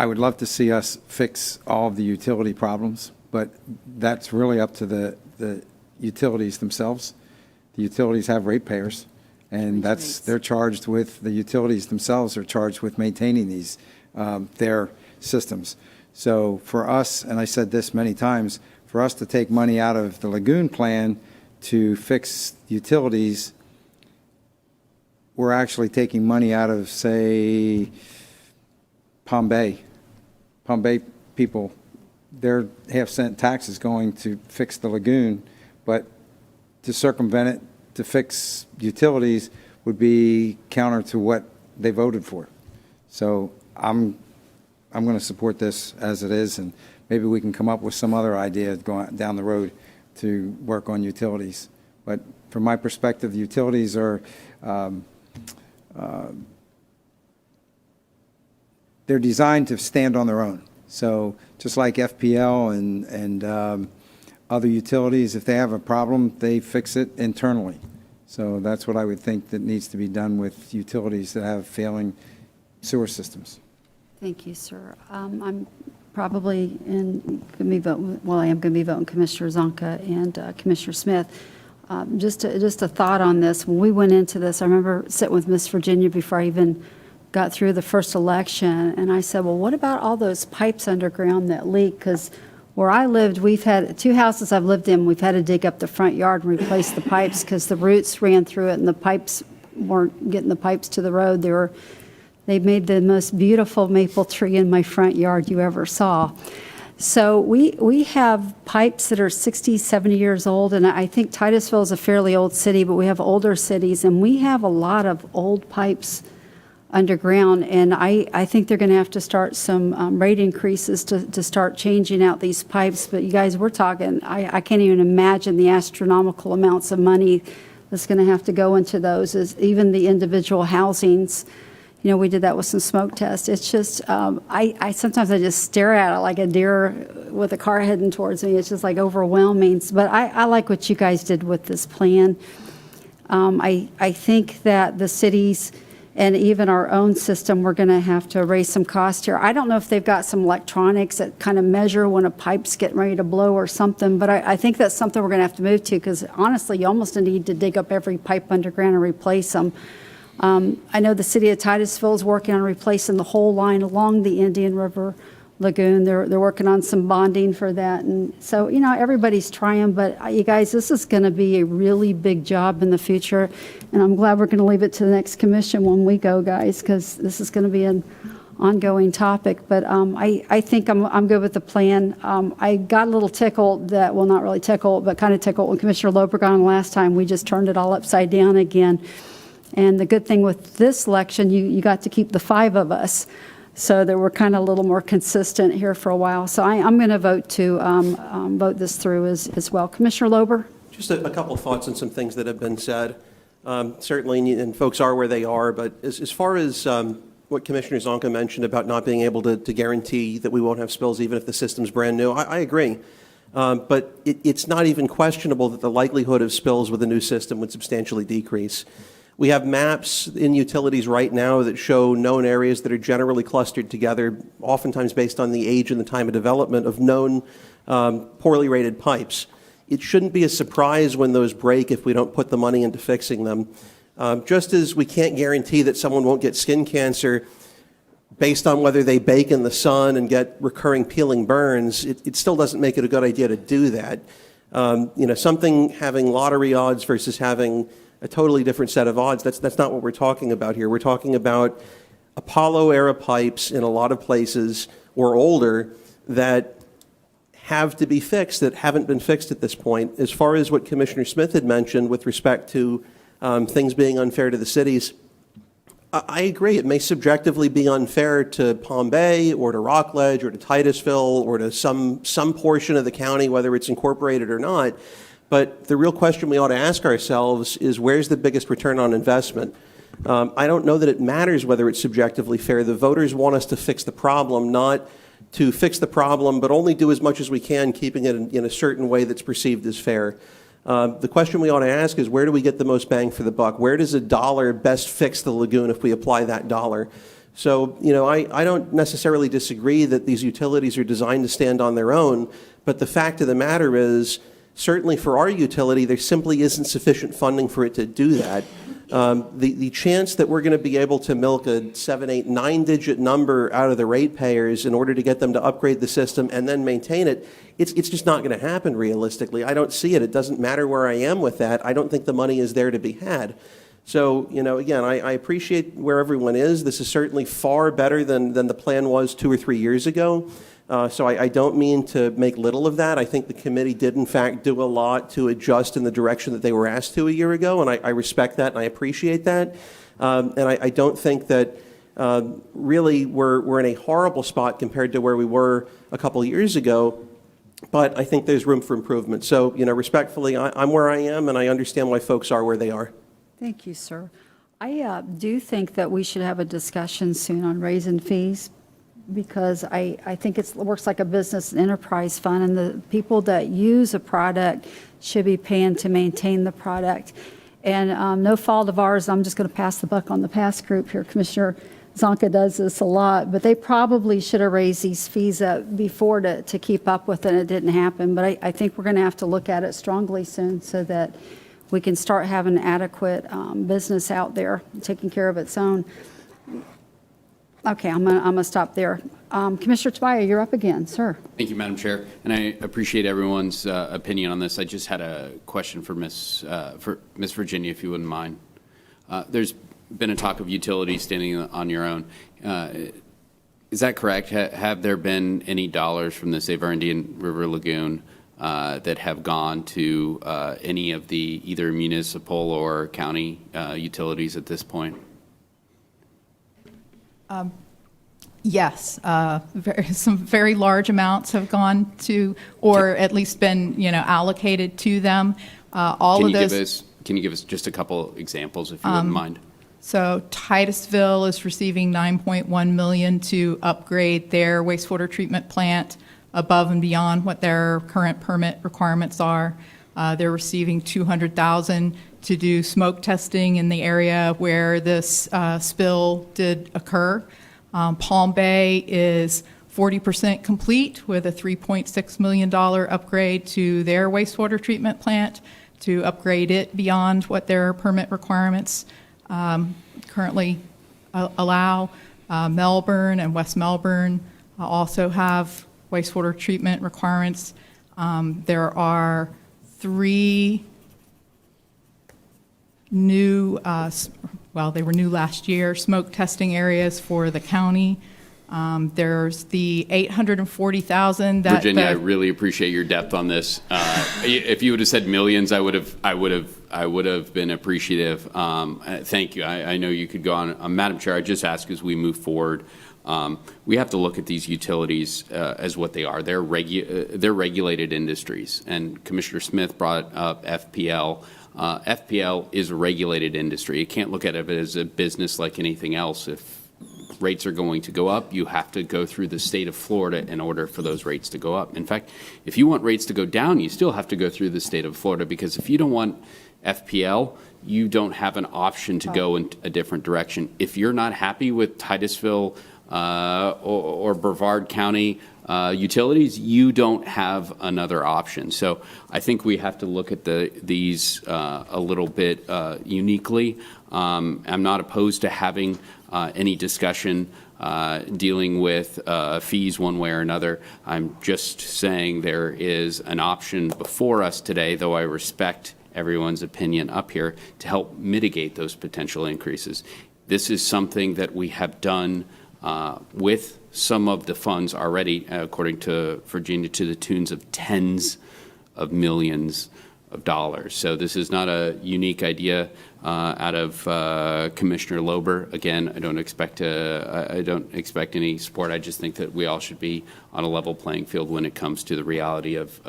would love to see us fix all of the utility problems, but that's really up to the utilities themselves. The utilities have ratepayers, and they're charged with, the utilities themselves are charged with maintaining these, their systems. So for us, and I said this many times, for us to take money out of the lagoon plan to fix utilities, we're actually taking money out of, say, Palm Bay. Palm Bay people, their half-cent tax is going to fix the lagoon, but to circumvent it, to fix utilities would be counter to what they voted for. So I'm going to support this as it is, and maybe we can come up with some other idea going down the road to work on utilities. But from my perspective, the utilities are they're designed to stand on their own. So just like FPL and other utilities, if they have a problem, they fix it internally. So that's what I would think that needs to be done with utilities that have failing sewer systems. Thank you, sir. I'm probably going to be voting, well, I am going to be voting Commissioner Zonka and Commissioner Smith. Just a thought on this. When we went into this, I remember sitting with Miss Virginia before I even got through the first election, and I said, well, what about all those pipes underground that leak? Because where I lived, we've had 2 houses I've lived in, we've had to dig up the front yard and replace the pipes because the roots ran through it and the pipes weren't getting the pipes to the road. They made the most beautiful maple tree in my front yard you ever saw. So we have pipes that are 60, 70 years old, and I think Titusville is a fairly old city, but we have older cities, and we have a lot of old pipes underground, and I think they're going to have to start some rate increases to start changing out these pipes. But you guys, we're talking, I can't even imagine the astronomical amounts of money that's going to have to go into those, as even the individual housings. You know, we did that with some smoke tests. It's just, I sometimes I just stare at it like a deer with a car heading towards me. It's just like overwhelming. But I like what you guys did with this plan. I think that the cities and even our own system, we're going to have to raise some cost here. I don't know if they've got some electronics that kind of measure when a pipe's getting ready to blow or something, but I think that's something we're going to have to move to, because honestly, you almost need to dig up every pipe underground and replace them. I know the city of Titusville is working on replacing the whole line along the Indian River Lagoon. They're working on some bonding for that. And so, you know, everybody's trying, but you guys, this is going to be a really big job in the future. And I'm glad we're going to leave it to the next commission when we go, guys, because this is going to be an ongoing topic. But I think I'm good with the plan. I got a little tickled that, well, not really tickled, but kind of tickled when Commissioner Loper got on last time. We just turned it all upside down again. And the good thing with this election, you got to keep the 5 of us, so that we're kind of a little more consistent here for a while. So I'm going to vote to vote this through as well. Commissioner Lober? Just a couple of thoughts on some things that have been said. Certainly, and folks are where they are, but as far as what Commissioner Zonka mentioned about not being able to guarantee that we won't have spills even if the system's brand new, I agree. But it's not even questionable that the likelihood of spills with a new system would substantially decrease. We have maps in utilities right now that show known areas that are generally clustered together, oftentimes based on the age and the time of development of known poorly rated pipes. It shouldn't be a surprise when those break if we don't put the money into fixing them. Just as we can't guarantee that someone won't get skin cancer based on whether they bake in the sun and get recurring peeling burns, it still doesn't make it a good idea to do that. Something having lottery odds versus having a totally different set of odds, that's not what we're talking about here. We're talking about Apollo-era pipes in a lot of places or older that have to be fixed that haven't been fixed at this point. As far as what Commissioner Smith had mentioned with respect to things being unfair to the cities, I agree. It may subjectively be unfair to Palm Bay or to Rockledge or to Titusville or to some portion of the county, whether it's incorporated or not. But the real question we ought to ask ourselves is, where's the biggest return on investment? I don't know that it matters whether it's subjectively fair. The voters want us to fix the problem, not to fix the problem, but only do as much as we can, keeping it in a certain way that's perceived as fair. The question we ought to ask is, where do we get the most bang for the buck? Where does a dollar best fix the lagoon if we apply that dollar? So, I don't necessarily disagree that these utilities are designed to stand on their own, but the fact of the matter is, certainly for our utility, there simply isn't sufficient funding for it to do that. The chance that we're going to be able to milk a 7, 8, 9-digit number out of the ratepayers in order to get them to upgrade the system and then maintain it, it's just not going to happen realistically. I don't see it. It doesn't matter where I am with that. I don't think the money is there to be had. So, again, I appreciate where everyone is. This is certainly far better than the plan was 2 or 3 years ago. So I don't mean to make little of that. I think the committee did, in fact, do a lot to adjust in the direction that they were asked to a year ago, and I respect that and I appreciate that. And I don't think that really we're in a horrible spot compared to where we were a couple of years ago, but I think there's room for improvement. So, respectfully, I'm where I am, and I understand why folks are where they are. Thank you, sir. I do think that we should have a discussion soon on raising fees, because I think it works like a business and enterprise fund, and the people that use a product should be paying to maintain the product. And no fault of ours, I'm just going to pass the buck on the past group here. Commissioner Zonka does this a lot, but they probably should have raised these fees up before to keep up with it, and it didn't happen. But I think we're going to have to look at it strongly soon so that we can start having adequate business out there taking care of its own. Okay, I'm gonna stop there. Commissioner Tobias, you're up again, sir. Thank you, Madam Chair, and I appreciate everyone's opinion on this. I just had a question for Miss Virginia, if you wouldn't mind. There's been a talk of utilities standing on your own. Is that correct? Have there been any dollars from the Save Our Indian River Lagoon that have gone to any of the either municipal or county utilities at this point? Yes, some very large amounts have gone to, or at least been, allocated to them. Can you give us just a couple examples, if you wouldn't mind? So Titusville is receiving $9.1 million to upgrade their wastewater treatment plant above and beyond what their current permit requirements are. They're receiving $200,000 to do smoke testing in the area where this spill did occur. Palm Bay is 40% complete with a $3.6 million upgrade to their wastewater treatment plant to upgrade it beyond what their permit requirements currently allow. Melbourne and West Melbourne also have wastewater treatment requirements. There are 3 new, they were new last year, smoke testing areas for the county. There's the $840,000 that Virginia, I really appreciate your depth on this. If you would have said millions, I would have been appreciative. Thank you. I know you could go on. Madam Chair, I just ask as we move forward, we have to look at these utilities as what they are. They're regulated industries, and Commissioner Smith brought up FPL. FPL is a regulated industry. You can't look at it as a business like anything else. If rates are going to go up, you have to go through the state of Florida in order for those rates to go up. In fact, if you want rates to go down, you still have to go through the state of Florida, because if you don't want FPL, you don't have an option to go in a different direction. If you're not happy with Titusville or Brevard County utilities, you don't have another option. So I think we have to look at these a little bit uniquely. I'm not opposed to having any discussion dealing with fees one way or another. I'm just saying there is an option before us today, though I respect everyone's opinion up here, to help mitigate those potential increases. This is something that we have done with some of the funds already, according to Virginia, to the tunes of tens of millions of dollars. So this is not a unique idea out of Commissioner Lober. Again, I don't expect any support. I just think that we all should be on a level playing field when it comes to the reality of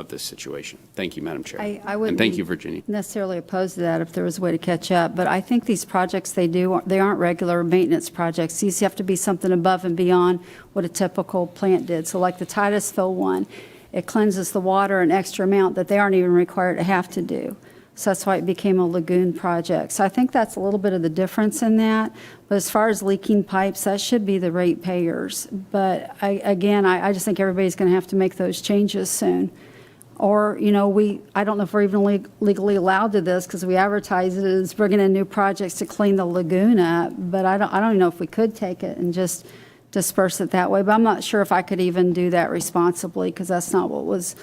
this situation. Thank you, Madam Chair. I wouldn't and thank you, Virginia. necessarily opposed to that if there was a way to catch up, but I think these projects they aren't regular maintenance projects. These have to be something above and beyond what a typical plant did. So like the Titusville one, it cleanses the water an extra amount that they aren't even required to have to do. So that's why it became a lagoon project. So I think that's a little bit of the difference in that. But as far as leaking pipes, that should be the ratepayers. But I just think everybody's going to have to make those changes soon. Or, I don't know if we're even legally allowed to this because we advertise it as bringing in new projects to clean the lagoon up. But I don't even know if we could take it and just disperse it that way. But I'm not sure if I could even do that responsibly because that's not what was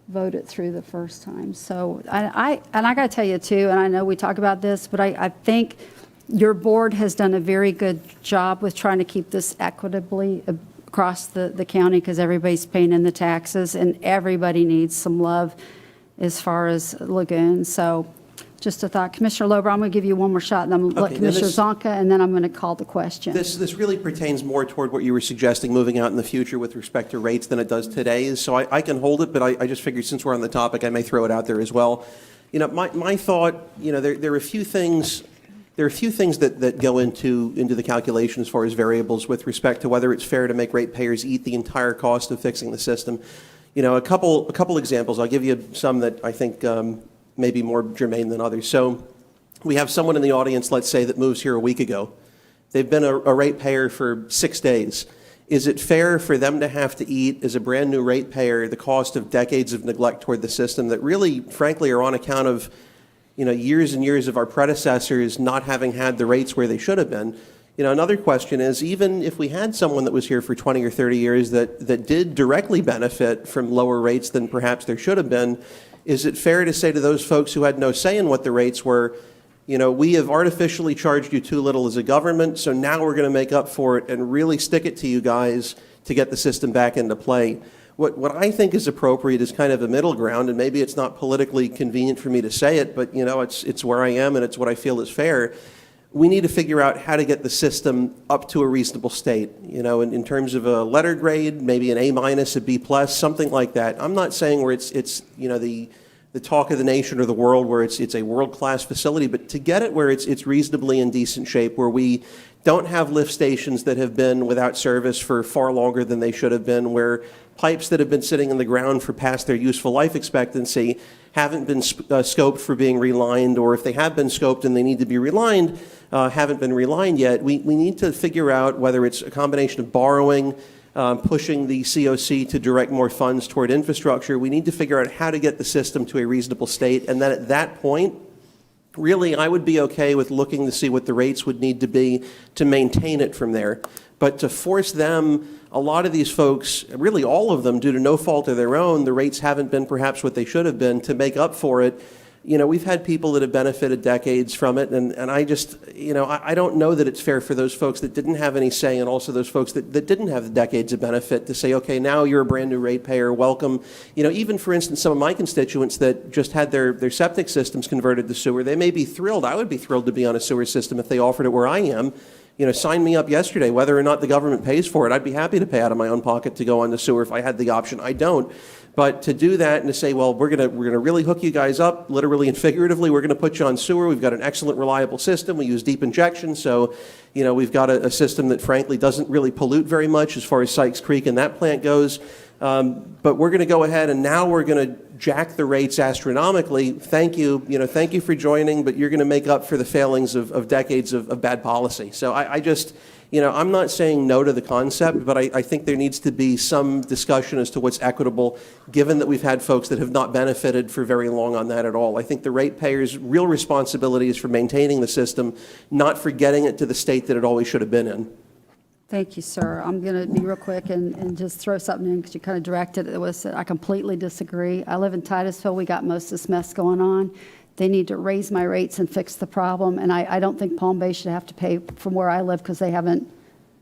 voted through the first time. So I got to tell you too, and I know we talk about this, but I think your board has done a very good job with trying to keep this equitably across the county because everybody's paying in the taxes and everybody needs some love as far as lagoons. So just a thought. Commissioner Lober, I'm going to give you one more shot, and I'm going to let Commissioner Zonka, and then I'm going to call the question. This really pertains more toward what you were suggesting moving out in the future with respect to rates than it does today. So I can hold it, but I just figured since we're on the topic, I may throw it out there as well. My thought, there are a few things. There are a few things that go into the calculation as far as variables with respect to whether it's fair to make ratepayers eat the entire cost of fixing the system. A couple examples. I'll give you some that I think may be more germane than others. So we have someone in the audience, let's say, that moves here a week ago. They've been a ratepayer for 6 days. Is it fair for them to have to eat, as a brand new ratepayer, the cost of decades of neglect toward the system that really, frankly, are on account of years and years of our predecessors not having had the rates where they should have been? Another question is, even if we had someone that was here for 20 or 30 years that did directly benefit from lower rates than perhaps there should have been, is it fair to say to those folks who had no say in what the rates were, we have artificially charged you too little as a government, so now we're going to make up for it and really stick it to you guys to get the system back into play? What I think is appropriate is kind of a middle ground, and maybe it's not politically convenient for me to say it, but it's where I am and it's what I feel is fair. We need to figure out how to get the system up to a reasonable state, in terms of a letter grade, maybe an A-, a B+, something like that. I'm not saying where it's the talk of the nation or the world, where it's a world-class facility, but to get it where it's reasonably in decent shape, where we don't have lift stations that have been without service for far longer than they should have been, where pipes that have been sitting in the ground for past their useful life expectancy haven't been scoped for being relined, or if they have been scoped and they need to be relined, haven't been relined yet. We need to figure out whether it's a combination of borrowing, pushing the COC to direct more funds toward infrastructure. We need to figure out how to get the system to a reasonable state, and then at that point, really, I would be okay with looking to see what the rates would need to be to maintain it from there. But to force them, a lot of these folks, really all of them, due to no fault of their own, the rates haven't been perhaps what they should have been to make up for it. We've had people that have benefited decades from it, and I just, I don't know that it's fair for those folks that didn't have any say, and also those folks that didn't have the decades of benefit, to say, okay, now you're a brand new ratepayer, welcome. Even for instance, some of my constituents that just had their septic systems converted to sewer, they may be thrilled. I would be thrilled to be on a sewer system if they offered it where I am. Sign me up yesterday. Whether or not the government pays for it, I'd be happy to pay out of my own pocket to go on the sewer if I had the option. I don't. But to do that and to say, well, we're gonna really hook you guys up, literally and figuratively, we're gonna put you on sewer. We've got an excellent, reliable system. We use deep injection, so we've got a system that frankly doesn't really pollute very much as far as Sykes Creek and that plant goes. But we're gonna go ahead and now we're gonna jack the rates astronomically. Thank you, thank you for joining, but you're gonna make up for the failings of decades of bad policy. So I just, I'm not saying no to the concept, but I think there needs to be some discussion as to what's equitable, given that we've had folks that have not benefited for very long on that at all. I think the ratepayers' real responsibility is for maintaining the system, not for getting it to the state that it always should have been in. Thank you, sir. I'm going to be real quick and just throw something in because you kind of directed it. I completely disagree. I live in Titusville. We got most of this mess going on. They need to raise my rates and fix the problem. And I don't think Palm Bay should have to pay from where I live because they haven't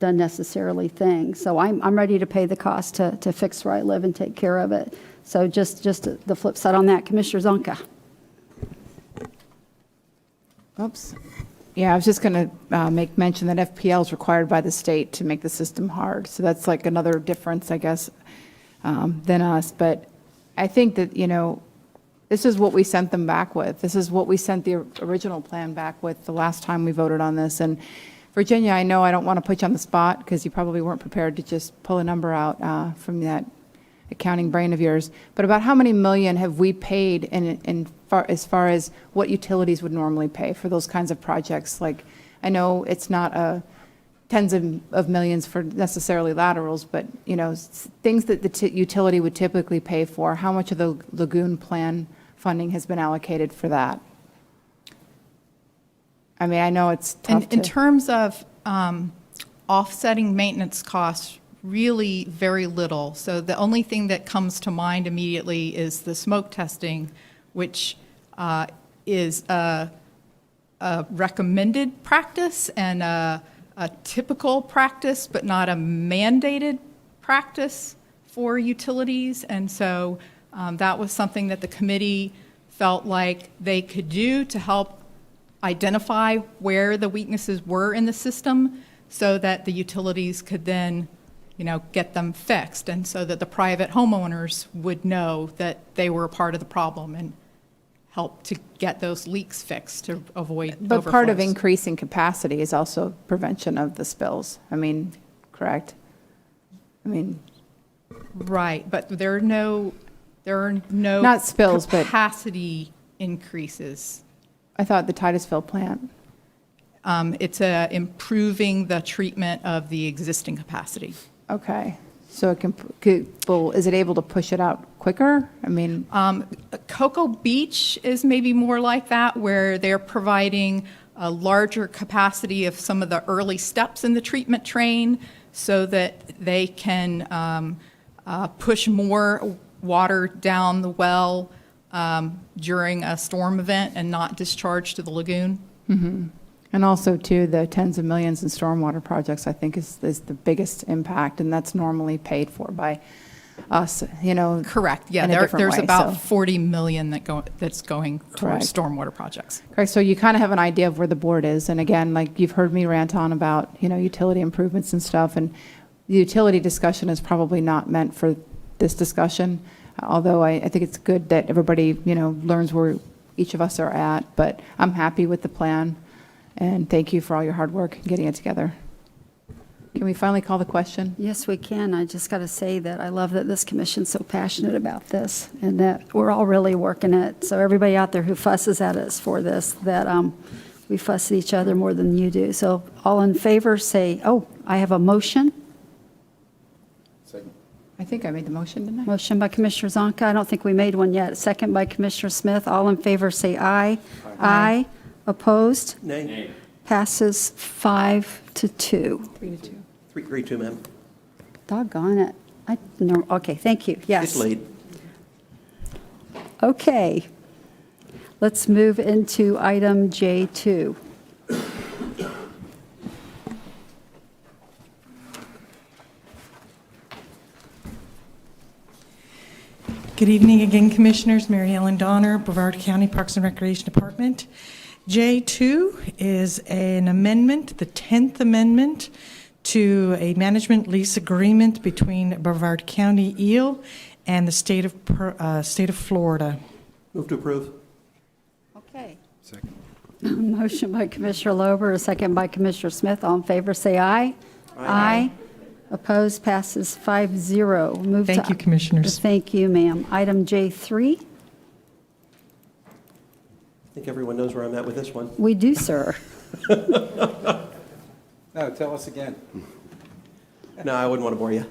done necessarily things. So I'm ready to pay the cost to fix where I live and take care of it. So just the flip side on that, Commissioner Zonka. Oops. Yeah, I was just going to make mention that FPL is required by the state to make the system hard. So that's like another difference, I guess, than us. But I think that, this is what we sent them back with. This is what we sent the original plan back with the last time we voted on this. And Virginia, I know I don't want to put you on the spot because you probably weren't prepared to just pull a number out from that accounting brain of yours. But about how many million have we paid as far as what utilities would normally pay for those kinds of projects? Like, I know it's not tens of millions for necessarily laterals, but, things that the utility would typically pay for. How much of the lagoon plan funding has been allocated for that? I mean, I know it's tough In terms of offsetting maintenance costs, really very little. So the only thing that comes to mind immediately is the smoke testing, which is a recommended practice and a typical practice, but not a mandated practice for utilities. And so that was something that the committee felt like they could do to help identify where the weaknesses were in the system so that the utilities could then get them fixed, and so that the private homeowners would know that they were a part of the problem and help to get those leaks fixed to avoid But part of overflows. increasing capacity is also prevention of the spills. I mean, correct? I mean, Right, but there are no Not spills, but- capacity increases. I thought the Titusville plant. It's improving the treatment of the existing capacity. Okay, so is it able to push it out quicker? I mean, Cocoa Beach is maybe more like that, where they're providing a larger capacity of some of the early steps in the treatment train so that they can push more water down the well during a storm event and not discharge to the lagoon. mm-hmm. And also, too, the tens of millions in stormwater projects, I think, is the biggest impact, and that's normally paid for by us, Correct, yeah. in a different There's way, about so. 40 million that's going Correct. towards stormwater projects. Correct, so you kind of have an idea of where the board is, and again, like you've heard me rant on about, utility improvements and stuff, and the utility discussion is probably not meant for this discussion, although I think it's good that everybody, learns where each of us are at, but I'm happy with the plan. And thank you for all your hard work in getting it together. Can we finally call the question? Yes, we can. I just got to say that I love that this commission's so passionate about this and that we're all really working it. So everybody out there who fusses at us for this, that we fuss at each other more than you do. So all in favor say, I have a motion. Second. I think I made the motion, didn't I? Motion by Commissioner Zonka. I don't think we made one yet. Second by Commissioner Smith. All in favor say aye. Aye. Opposed? Nay. Passes 5-2. 3-2. 3-2, ma'am. Doggone it. No, okay, thank you. Yes. It's late. Okay. Let's move into item J2. Good evening again, Commissioners. Mary Ellen Donner, Brevard County Parks and Recreation Department. J2 is an amendment, the 10th amendment, to a management lease agreement between Brevard County EEL and the state of Florida. Move to approve. Okay. Second. Motion by Commissioner Lober, a second by Commissioner Smith. All in favor, say aye. Aye. Opposed, passes 5-0. Move to- Thank you, Commissioners. Thank you, ma'am. Item J3. I think everyone knows where I'm at with this one. We do, sir. Now, No, tell us again. No, I wouldn't want to bore you.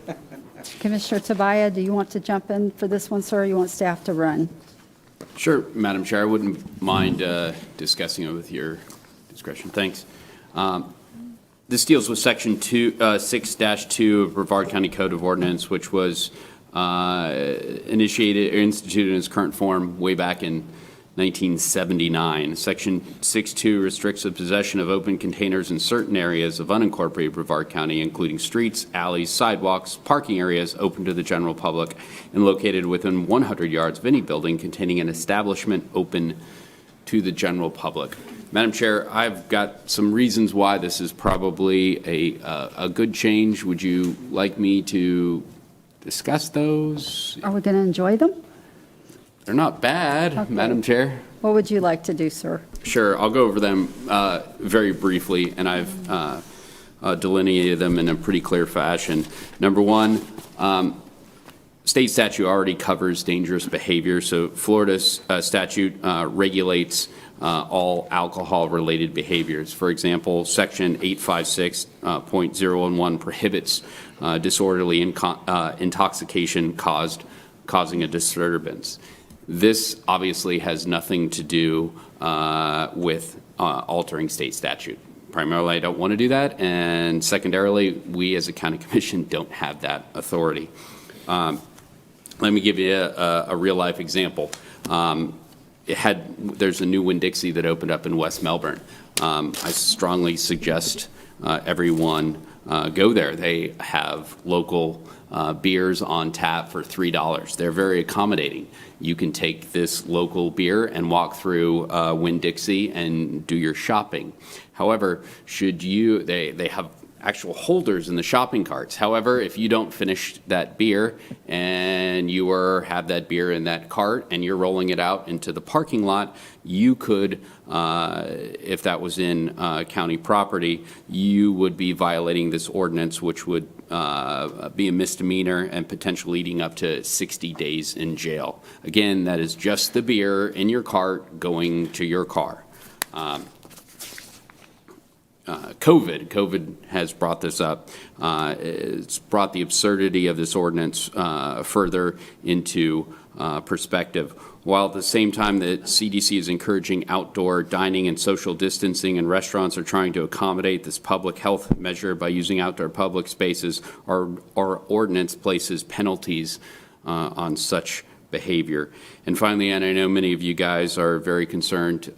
Commissioner Tobias, do you want to jump in for this one, sir, or you want staff to run? Sure, Madam Chair, I wouldn't mind discussing it with your discretion. Thanks. This deals with Section 6-2 of Brevard County Code of Ordinance, which was initiated or instituted in its current form way back in 1979. Section 6-2 restricts the possession of open containers in certain areas of unincorporated Brevard County, including streets, alleys, sidewalks, parking areas open to the general public, and located within 100 yards of any building containing an establishment open to the general public. Madam Chair, I've got some reasons why this is probably a good change. Would you like me to discuss those? Are we going to enjoy them? They're not bad, Okay. Madam Chair. What would you like to do, sir? Sure, I'll go over them very briefly, and I've delineated them in a pretty clear fashion. Number one, state statute already covers dangerous behavior, so Florida's statute regulates all alcohol-related behaviors. For example, Section 856.011 prohibits disorderly intoxication causing a disturbance. This obviously has nothing to do with altering state statute. Primarily, I don't want to do that, and secondarily, we as a county commission don't have that authority. Let me give you a real-life example. There's a new Winn-Dixie that opened up in West Melbourne. I strongly suggest everyone go there. They have local beers on tap for $3. They're very accommodating. You can take this local beer and walk through Winn-Dixie and do your shopping. However, they have actual holders in the shopping carts. However, if you don't finish that beer and you have that beer in that cart and you're rolling it out into the parking lot, you could, if that was in county property, you would be violating this ordinance, which would be a misdemeanor and potentially leading up to 60 days in jail. Again, that is just the beer in your cart going to your car. COVID has brought this up. It's brought the absurdity of this ordinance further into perspective. While at the same time the CDC is encouraging outdoor dining and social distancing, and restaurants are trying to accommodate this public health measure by using outdoor public spaces, our ordinance places penalties on such behavior. And finally, and I know many of you guys are very concerned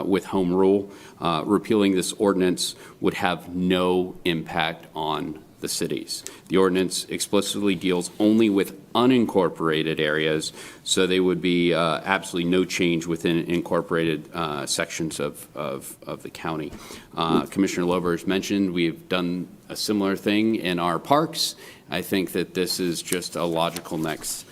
with home rule, repealing this ordinance would have no impact on the cities. The ordinance explicitly deals only with unincorporated areas, so there would be absolutely no change within incorporated sections of the county. Commissioner Lover has mentioned we've done a similar thing in our parks. I think that this is just a logical next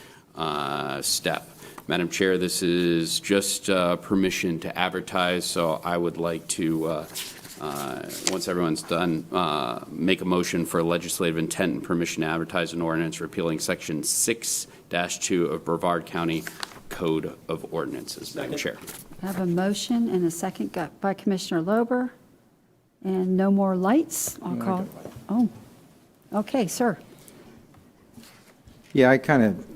step. Madam Chair, this is just permission to advertise, so I would like to, once everyone's done, make a motion for legislative intent and permission to advertise an ordinance repealing Section 6-2 of Brevard County Code of Ordinances. Madam Chair. I have a motion and a second got by Commissioner Lober. And no more lights? I'll call. Oh, okay, sir. Yeah, I kind of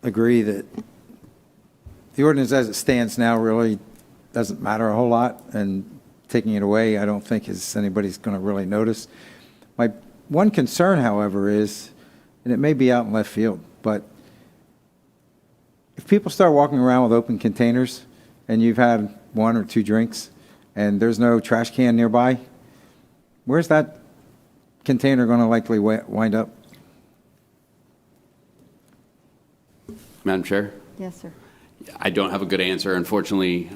agree that the ordinance as it stands now really doesn't matter a whole lot, and taking it away I don't think anybody's going to really notice. My one concern, however, is, and it may be out in left field, but if people start walking around with open containers and you've had 1 or 2 drinks and there's no trash can nearby, where's that container going to likely wind up? Madam Chair. Yes, sir. I don't have a good answer. Unfortunately,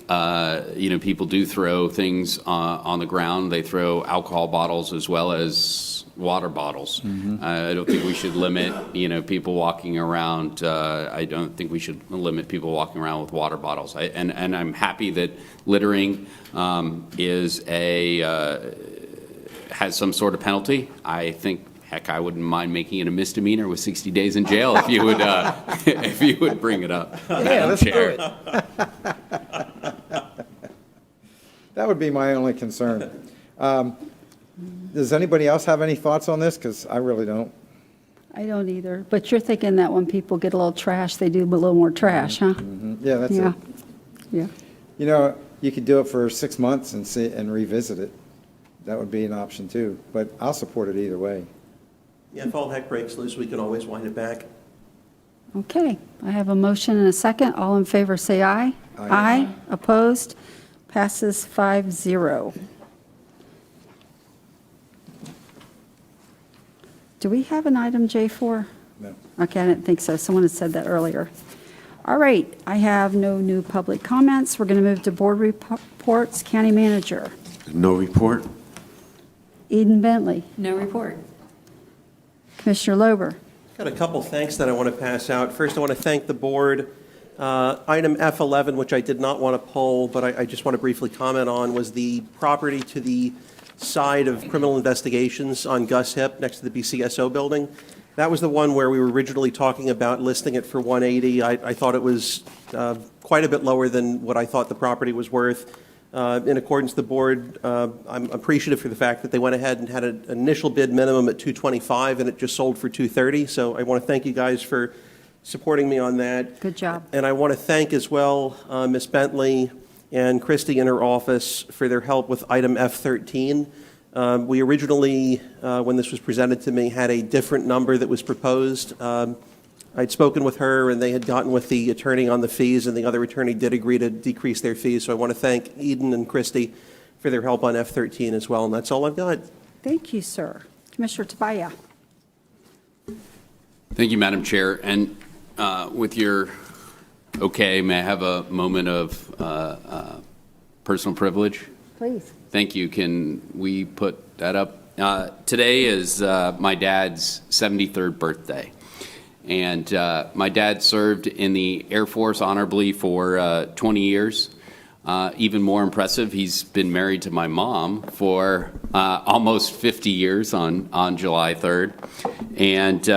people do throw things on the ground. They throw alcohol bottles as well as water bottles. Mm-hmm. I don't think we should limit, people walking around. I don't think we should limit people walking around with water bottles. And I'm happy that littering has some sort of penalty. I think. Heck, I wouldn't mind making it a misdemeanor with 60 days in jail if you would bring it up. Yeah, let's do it. That would be my only concern. Does anybody else have any thoughts on this? Because I really don't. I don't either. But you're thinking that when people get a little trash, they do a little more trash, huh? Yeah, that's Yeah. it. Yeah. You know, you could do it for 6 months and see and revisit it. That would be an option too. But I'll support it either way. Yeah, if all heck breaks loose, we can always wind it back. Okay, I have a motion and a second. All in favor, say aye. Aye. Opposed? Passes 5-0. Do we have an item J4? No. Okay, I didn't think so. Someone had said that earlier. All right, I have no new public comments. We're going to move to board reports. County Manager. No report. Eden Bentley. No report. Commissioner Lober. Got a couple thanks that I want to pass out. First, I want to thank the board. Item F11, which I did not want to pull, but I just want to briefly comment on, was the property to the side of criminal investigations on Gus Hip next to the BCSO building. That was the one where we were originally talking about listing it for 180. I thought it was quite a bit lower than what I thought the property was worth. In accordance with the board, I'm appreciative for the fact that they went ahead and had an initial bid minimum at 225 and it just sold for 230. So I want to thank you guys for supporting me on that. Good job. And I want to thank as well Ms. Bentley and Christy in her office for their help with item F13. We originally, when this was presented to me, had a different number that was proposed. I'd spoken with her, and they had gotten with the attorney on the fees, and the other attorney did agree to decrease their fees. So I want to thank Eden and Christy for their help on F13 as well, and that's all I've got. Thank you, sir. Commissioner Tabaya. Thank you, Madam Chair. And with your okay, may I have a moment of personal privilege? Please. Thank you. Can we put that up? Today is my dad's 73rd birthday. And my dad served in the Air Force honorably for 20 years. Even more impressive, he's been married to my mom for almost 50 years on July 3rd. And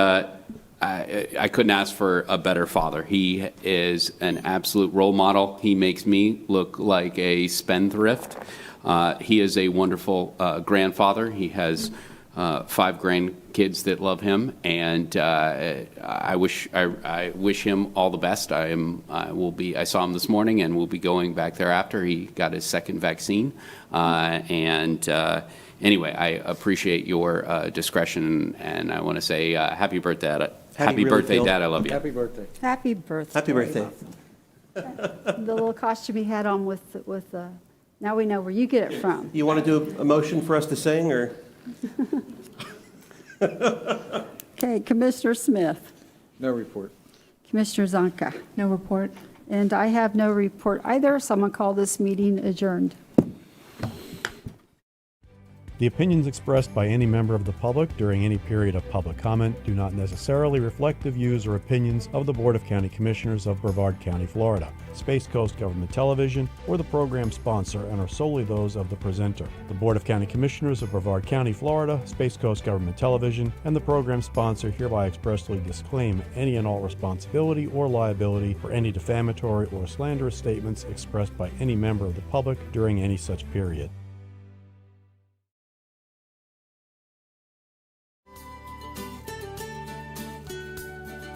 I couldn't ask for a better father. He is an absolute role model. He makes me look like a spendthrift. He is a wonderful grandfather. He has 5 grandkids that love him, and I wish him all the best. I saw him this morning, and we'll be going back there after he got his second vaccine. Anyway, I appreciate your discretion, and I want to say happy birthday, Dad. I love you. Happy birthday. Happy birthday. Happy birthday. The little costume he had on with now we know where you get it from. You want to do a motion for us to sing, or? Okay, Commissioner Smith. No report. Commissioner Zonka. No report. And I have no report either, so I'm going to call this meeting adjourned. The opinions expressed by any member of the public during any period of public comment do not necessarily reflect the views or opinions of the Board of County Commissioners of Brevard County, Florida, Space Coast Government Television, or the program sponsor, and are solely those of the presenter. The Board of County Commissioners of Brevard County, Florida, Space Coast Government Television, and the program sponsor hereby expressly disclaim any and all responsibility or liability for any defamatory or slanderous statements expressed by any member of the public during any such period.